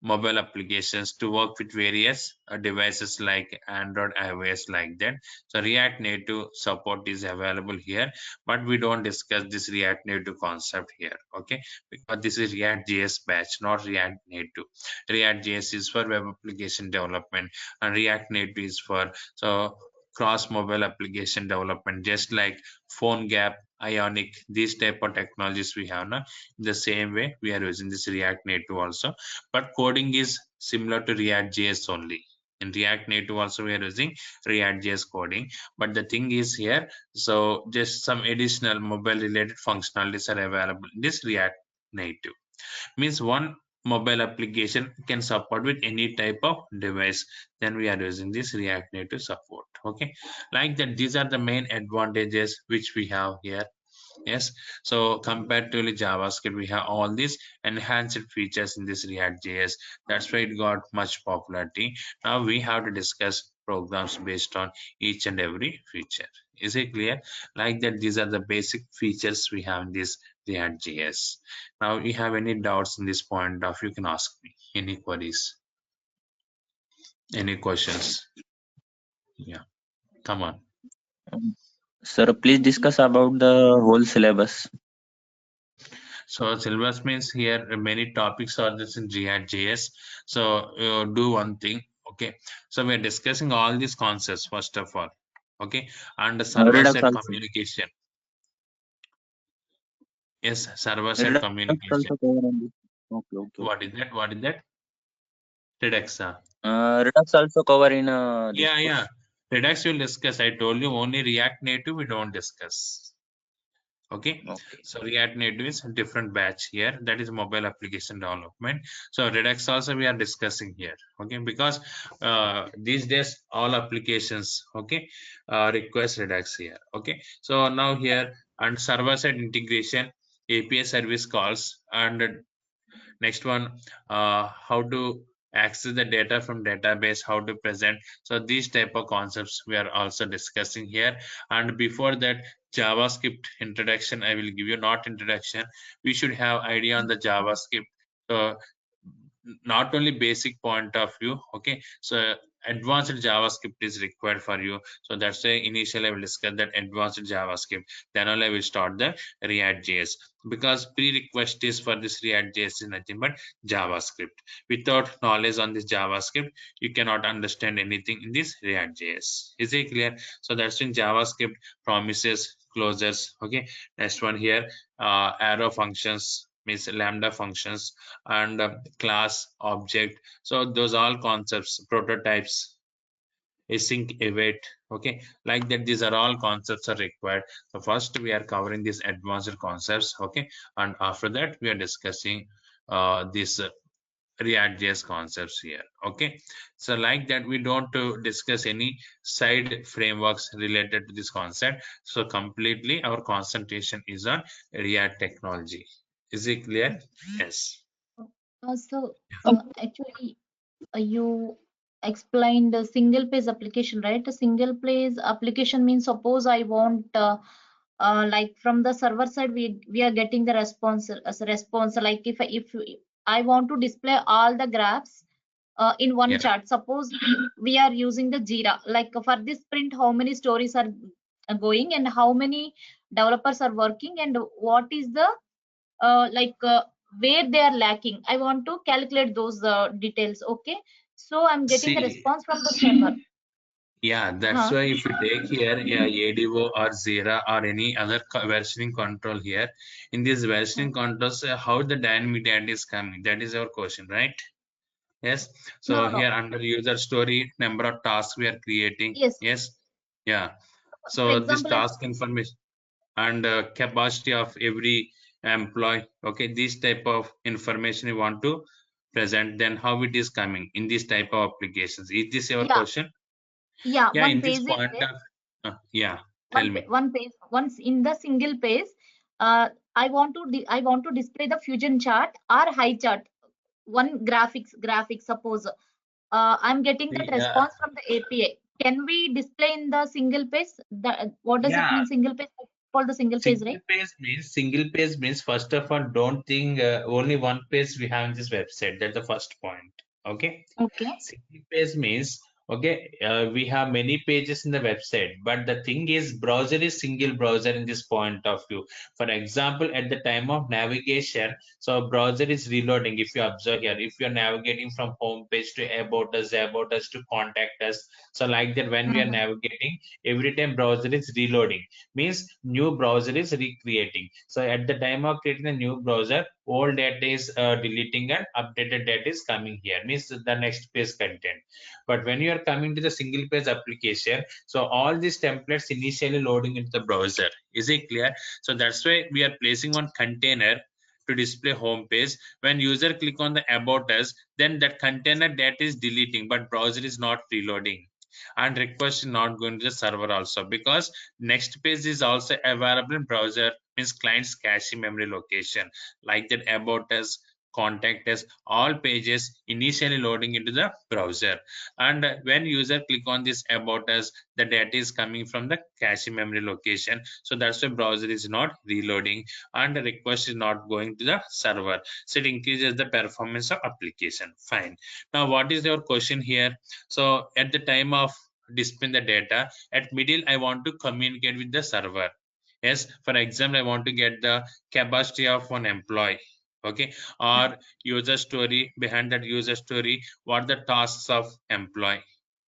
mobile applications to work with various devices like Android, iOS, like that. So React Native support is available here, but we don't discuss this React Native concept here, okay? Because this is React JS batch, not React Native. React JS is for web application development, and React Native is for cross mobile application development, just like PhoneGap, Ionic, these type of technologies we have now. In the same way, we are using this React Native also, but coding is similar to React JS only. In React Native also we are using React JS coding, but the thing is here, so just some additional mobile related functionalities are available in this React Native. Means one mobile application can support with any type of device, then we are using this React Native support. Okay, like that, these are the main advantages which we have here. Yes, so comparatively JavaScript, we have all these enhanced features in this React JS. That's why it got much popularity. Now we have to discuss programs based on each and every feature. Is it clear? Like that, these are the basic features we have in this React JS. Now, you have any doubts in this point of, you can ask me. Any queries? Any questions? Yeah, come on. Sir, please discuss about the whole syllabus. So syllabus means here many topics are this in JS. So do one thing. Okay. So we are discussing all these concepts first of all. Okay. And the server Redux side also. communication. Yes, server side Redux communication. also cover on this. Okay, okay, What okay. is that? What is that? Redux. Redux also cover in this Yeah, yeah. course. Redux will discuss. I told you only React Native we don't discuss. Okay, Okay. so React Native is a different batch here. That is mobile application development. So Redux also we are discussing here. Okay, because these days all applications request Redux here. Okay, so now here and server side integration, API service calls, and next one, how to access the data from database, how to present. So these type of concepts we are also discussing here. And before that, JavaScript introduction, I will give you not introduction. We should have idea on the JavaScript. So not only basic point of view. Okay, so advanced JavaScript is required for you. So that's why initially I will discuss that advanced JavaScript. Then only I will start the React JS, because prerequisite is for this React JS is nothing but JavaScript. Without knowledge on this JavaScript, you cannot understand anything in this React JS. Is it clear? So that's in JavaScript promises, closures. Okay, next one here, arrow functions means lambda functions, and class object. So those all concepts, prototypes, async await. Okay, like that, these are all concepts are required. So first we are covering these advanced concepts. Okay, and after that we are discussing this React JS concepts here. Okay, so like that we don't discuss any side frameworks related to this concept. So completely our concentration is on React technology. Is it clear? Yes. Actually, you explained a single page application, right? A single page application means suppose I want like from the server side we are getting the response as a response. Like if I want to display all the graphs in one Yeah. chart. Suppose we are using the Jira. Like for this sprint, how many stories are going and how many developers are working and what is the like where they are lacking. I want to calculate those details. Okay, so I'm getting the See, response from the server. yeah, that's Huh? why if you take here, yeah, ADO or Zera or any other versioning control here, in this Hmm. versioning controls, how the dynamic data is coming, that is our question, right? Yes. No, So no, no. here under user story, number of tasks we are creating. Yes. Yes. Yeah. For So this example, I task information and capacity of every employee. Okay, this type of information you want to present, then how it is coming in this type of applications. Is this your yeah, question? yeah. Yeah, One in this page is point there. of, yeah, tell me. One page. Once in the single page, I want to display the fusion chart or high chart. One graphics. Suppose I'm getting that Yeah, response from the API. Can we display in the single page? What does it yeah. mean? Single page called the single page, right? Single page means first of all, don't think only one page we have in this website. That's the first point. Okay. Okay. Single page means okay, we have many pages in the website, but the thing is, browser is single browser in this point of view. For example, at the time of navigation, so browser is reloading. If you observe here, if you're navigating from home page to about us to contact us, so like that, when we are Mhm. navigating, every time browser is reloading, means new browser is recreating. So at the time of creating a new browser, old data is deleting and updated data is coming here, means the next page content. But when you are coming to the single page application, so all these templates initially loading into the browser. Is it clear? So that's why we are placing one container to display home page. When user click on the about us, then that container data is deleting, but browser is not reloading, and request is not going to the server also, because next page is also available in browser, means client's cache memory location, like that about us, contact us, all pages initially loading into the browser. And when user click on this about us, the data is coming from the cache memory location. So that's why browser is not reloading and the request is not going to the server. So it increases the performance of application. Fine. Now what is your question here? So at the time of displaying the data, at middle I want to communicate with the server. Yes, for example, I want to get the capacity of one employee. Okay, or user story, behind that user story, what are the tasks of employee.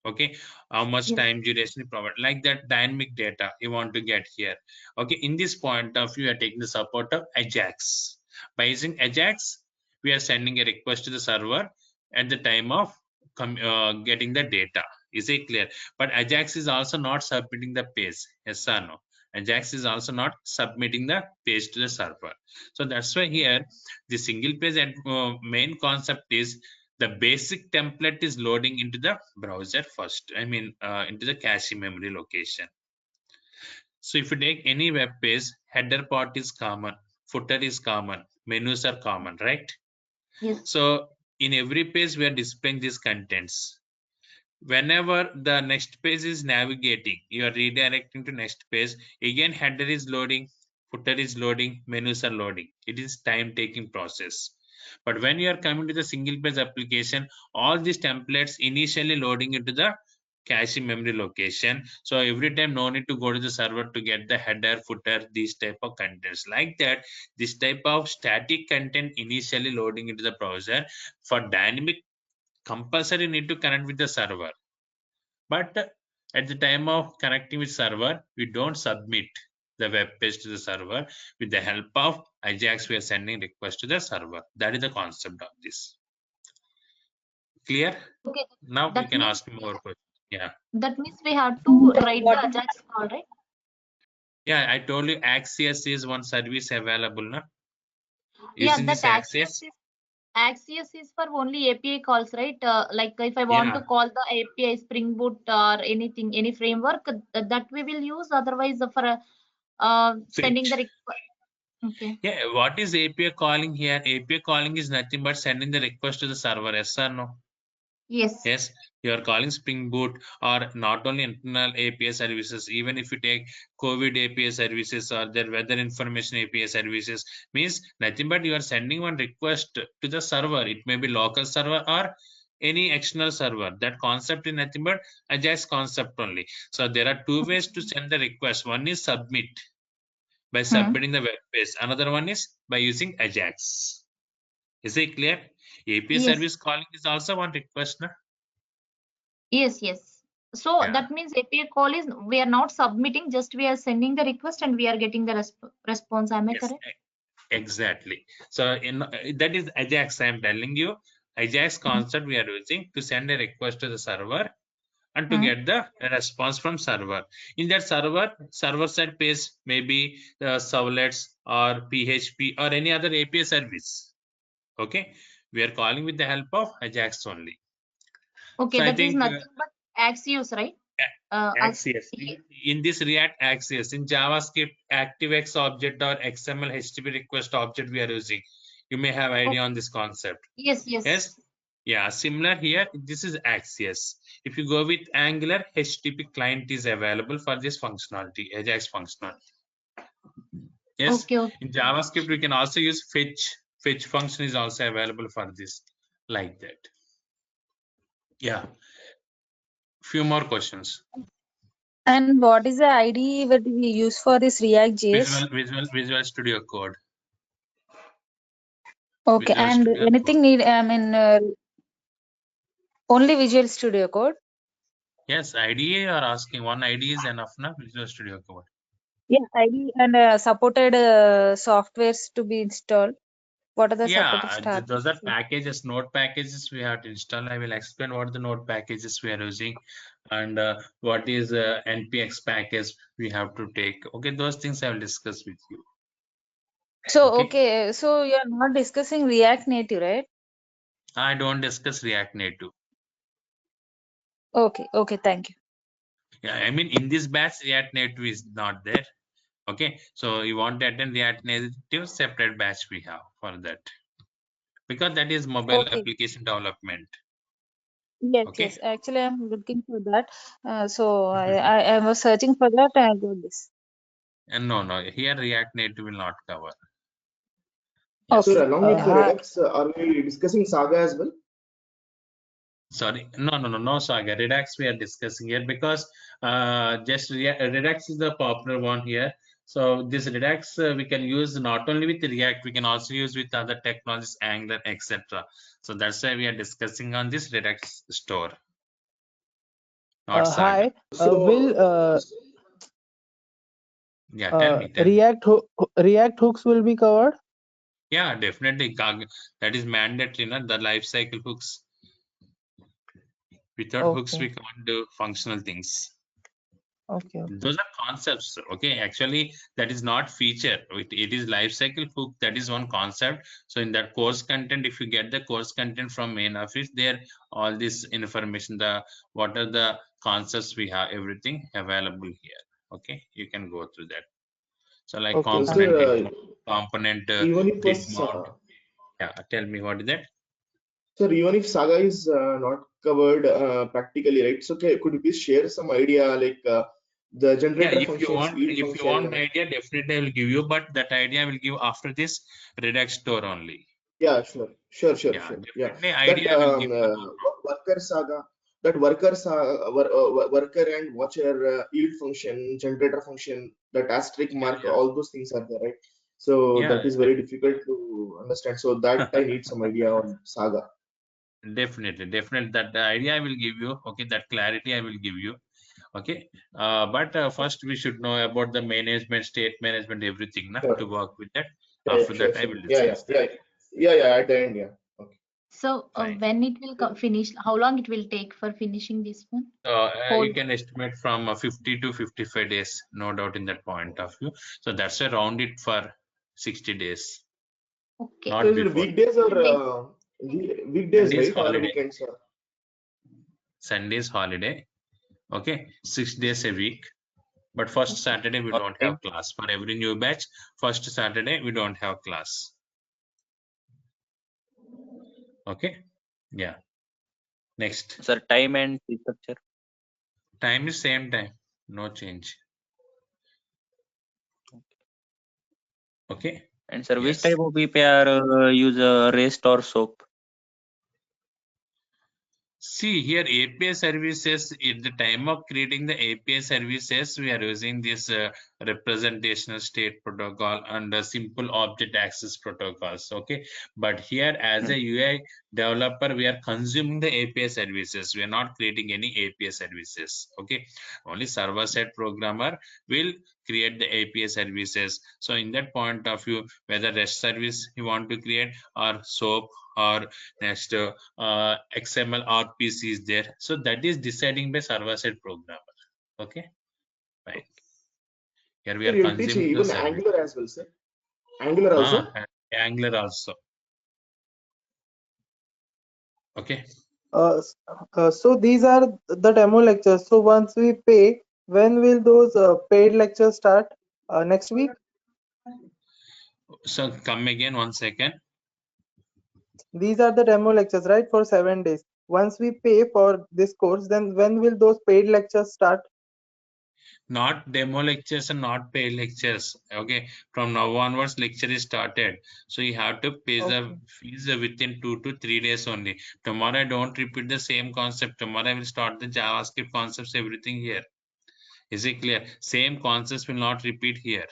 Okay, how much Yes. time duration provide, like that dynamic data you want to get here. Okay, in this point of view, you are taking the support of Ajax. By using Ajax, we are sending a request to the server at the time of getting the data. Is it clear? But Ajax is also not submitting the page. Yes or no? Ajax is also not submitting the page to the server. So that's why here the single page main concept is the basic template is loading into the browser first. I mean into the cache memory location. So if you take any web page, header part is common, footer is common, menus are common, right? Yes. So in every page we are displaying these contents. Whenever the next page is navigating, you are redirecting to next page. Again, header is loading, footer is loading, menus are loading. It is time taking process. But when you are coming to the single page application, all these templates initially loading into the cache memory location. So every time no need to go to the server to get the header, footer, these type of contents. Like that, this type of static content initially loading into the browser. For dynamic, compulsory need to connect with the server, but at the time of connecting with server, we don't submit the web page to the server. With the help of Ajax, we are sending request to the server. That is the concept of this. Clear? Okay. Now we That can means ask more questions. Yeah. that means we have to write What the is Ajax call, right? Yeah, I told you Axios is one service available now. Yeah, Using that this Axios. Axios is for only API calls, right? Like if I want to Yeah. call the API Spring Boot or anything, any framework that we will use. Otherwise, for sending the Fetch. request. Okay. Yeah, what is API calling here? API calling is nothing but sending the request to the server. Yes or no? Yes. Yes, you are calling Spring Boot or not only internal API services, even if you take COVID API services or their weather information API services, means nothing but you are sending one request to the server. It may be local server or any external server. That concept is nothing but Ajax concept only. So there are two ways to send the request. One is submit by submitting the web page. Another one is by using Ajax. Is it clear? API Yes. service calling is also one request, na? Yes. Yes. So Yeah. that means API call is we are not submitting, just we are sending the request and we are getting the response. Am I Yes, correct? exactly. So in that is Ajax. I am telling you, Ajax concept we are using to send a request to the server and to get the response from server. In that server side page, maybe servlets or PHP or any other API service. Okay, we are calling with the help of Ajax only. Okay, So I that is think nothing but Axios, right? Axios. In this React Axios, in JavaScript, ActiveX object or XML HTTP request object we are using. You may have idea on this concept. Yes, Yes. yes. Yeah, similar here. This is Axios. If you go with Angular, HTTP client is available for this functionality, Ajax functionality. Yes. Okay, okay. In JavaScript, we can also use fetch. Fetch function is also available for this, like that. Yeah. Few more questions. And what is the IDE that we use for this React JS? Visual Studio Code. Okay, Visual and Studio Code. anything need, I mean, only Visual Studio Code? Yes, IDE are asking. One IDE is enough, na? Visual Studio Code. Yeah, IDE and supported softwares to be installed. What are the supported Yeah, those are stuff? packages, node packages we have to install. I will explain what the node packages we are using and what is npx package we have to take. Okay, those things I will discuss with you. So, Okay, okay, so you're not discussing React Native, right? I don't discuss React Native. Okay, okay, thank you. Yeah, I mean in this batch React Native is not there. Okay, so you want to attend React Native, separate batch we have for that, because that is mobile Okay. application development. Yes, Okay. yes. Actually, I'm looking for that. So I was searching for that and I got this. And no, here React Native will not cover. Okay. Sir, along with the Uh, Redux, are we discussing Saga as well? Sorry, no Saga. Redux we are discussing here because just Redux is the popular one here. So this Redux we can use not only with React, we can also use with other technologies, Angular, etc. So that's why we are discussing on this Redux store, not Saga. Hi. So, Will Yeah, tell me. React hooks will be covered? Yeah, definitely. That is mandatory, the life cycle hooks. Without hooks, Okay. we can't do functional things. Okay. Those are concepts. Okay, actually, that is not feature. It is lifecycle hook. That is one concept. So in that course content, if you get the course content from main office, there all this information, what are the concepts we have, everything available here. Okay, you can go through that. So like Okay. so component sir, head mount, component even if did mount. us, Yeah, tell me what is that? sir, even if Saga is not covered practically, right? So could you please share some idea like the Yeah, generator if you functions, want, yield function? idea, definitely I will give you, but that idea I will give after this Redux store only. Yeah, sure. Yeah, Yeah, definitely that idea I will give you. worker Saga, that worker and watcher yield function, generator function, that asterisk mark, Yeah, all those things are there, right? So yeah, that is very difficult to understand. So that I need some idea on Saga. definitely that the idea I will give you. Okay, that clarity I will give you. Okay, but first we should know about the management, state management, everything, to Sure. work with that. Yeah, After sure, that, I sure. will discuss that. Yeah. At the end, yeah. Okay. So Fine. when it will finish, how long it will take for finishing this one? You can estimate from 50 to 55 days, no doubt in that point of view. So that's around it for 60 days, Okay. not So is it before. weekdays or weekdays, Sunday is right? Or holiday. weekends? Sunday is holiday. Okay, 6 days a week. But first Saturday we don't Okay. have class. For every new batch, first Saturday we don't have class. Okay. Yeah. Next. Sir, time and fee structure. Time is same time. No change. Okay. And sir, which Yes. type of API use REST or SOAP? See here, API services, at the time of creating the API services, we are using this representational state protocol and simple object access protocols. Okay, but here as a UI developer, we are consuming the API services. We are not creating any API services. Okay, only server-side programmer will create the API services. So in that point of view, whether REST service you want to create or SOAP or next XML RPC is there. So that is deciding by server-side programmer. Okay, fine. Here we Sir, are you'll teach consuming the even service. Angular as well, sir. Angular also. Angular also. Okay. So these are the demo lectures. So once we pay, when will those paid lectures start? Next week? So come again 1 second. These are the demo lectures, right? For 7 days. Once we pay for this course, then when will those paid lectures start? Not demo lectures and not paid lectures. Okay, from now onwards lecture is started, so you have to pay the fees within 2 to 3 days only. Tomorrow I don't repeat the same concept. Tomorrow I will start the JavaScript concepts, everything here. Is it clear? Same concepts will not repeat here.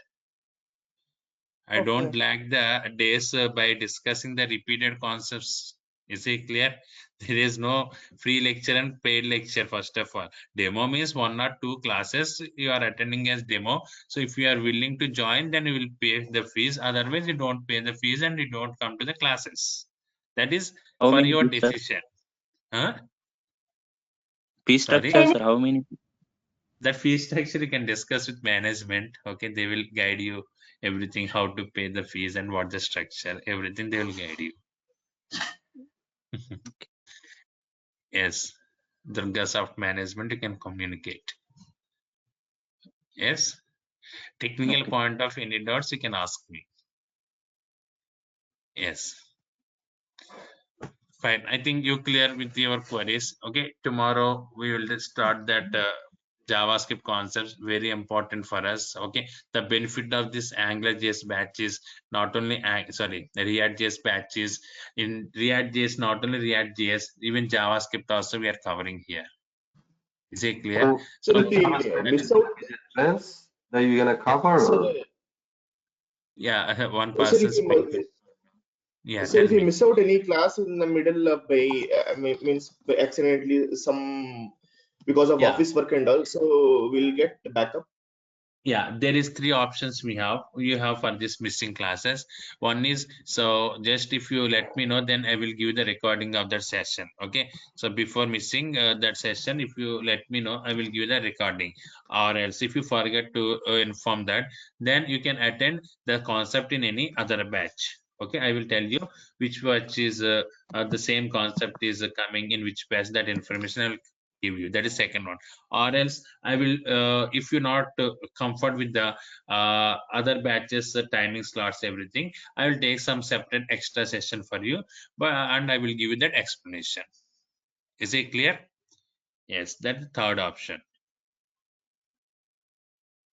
I don't lack the days by discussing the repeated concepts. Is it clear? There is no free lecture and paid lecture. First of all, demo means 1 or 2 classes you are attending as demo. So if you are willing to join, then you will pay the fees. Otherwise, you don't pay the fees and you don't come to the classes. That is How for many your fees, sir? decision. Huh? Fee Sorry? structure, sir. How many? That fee structure you can discuss with management. Okay, they will guide you everything, how to pay the fees and what the structure, everything they will guide you. Yes, Durga soft management you can communicate. Yes, technical Okay. point of any doubts you can ask me. Yes, fine. I think you clear with your queries. Okay, tomorrow we will start that JavaScript concepts, very important for us. Okay, the benefit of this AngularJS batch is not only the React.js batches in React.js, not only React.js, even JavaScript also we are covering here. Is it clear? So So if we miss out, That you're gonna cover? so Yeah, I have one Sir, if person's mail. you, Yeah, sir, tell if you me. miss out any class in the middle means by accidentally some because of Yeah. office work and all, so we'll get backup. Yeah, there is three options we have. You have for this missing classes. One is, so just if you let me know, then I will give the recording of that session. Okay. So before missing that session, if you let me know, I will give the recording. Or else, if you forget to inform that, then you can attend the concept in any other batch. Okay, I will tell you which batch is the same concept is coming in which batch. That information I will give you. That is second one. Or else I will, if you're not comfort with the other batches, timing slots, everything, I will take some separate extra session for you, but and I will give you that explanation. Is it clear? Yes, that's the third option.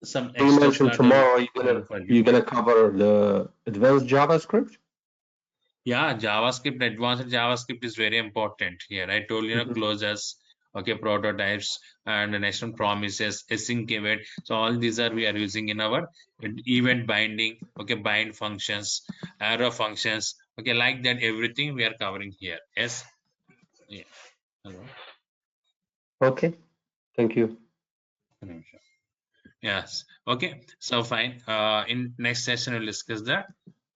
Some You extra mentioned slot I will tomorrow give for you. you're gonna cover the advanced JavaScript. Yeah, JavaScript, advanced JavaScript is very important here. I told you, Mhm. closures, okay, prototypes, and the next one promises, async event. So all these are we are using in our event binding, okay, bind functions, arrow functions, okay, like that. Everything we are covering here. Yes. Yeah. Hello. Okay, thank you. Yes. Okay. So fine. In next session we'll discuss the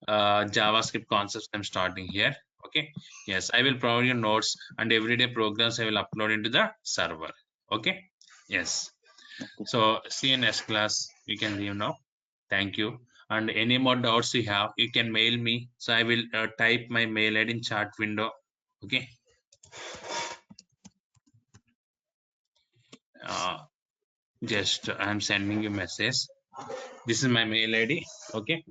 JavaScript concepts. I'm starting here. Okay. Yes, I will provide you notes and everyday programs I will upload into the server. Okay. Yes. So see you next class. You can leave now. Thank you. And any more doubts you have, you can mail me. So I will type my mail ID in chat window. Okay. Just I'm sending you message. This is my mail ID. Okay.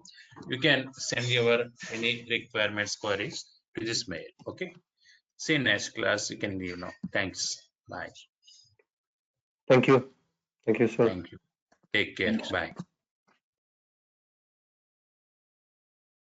You can send your any requirements queries to this mail. Okay. See you next class. You can leave now. Thanks. Bye. Thank you, sir. Thank you. Take care. Bye.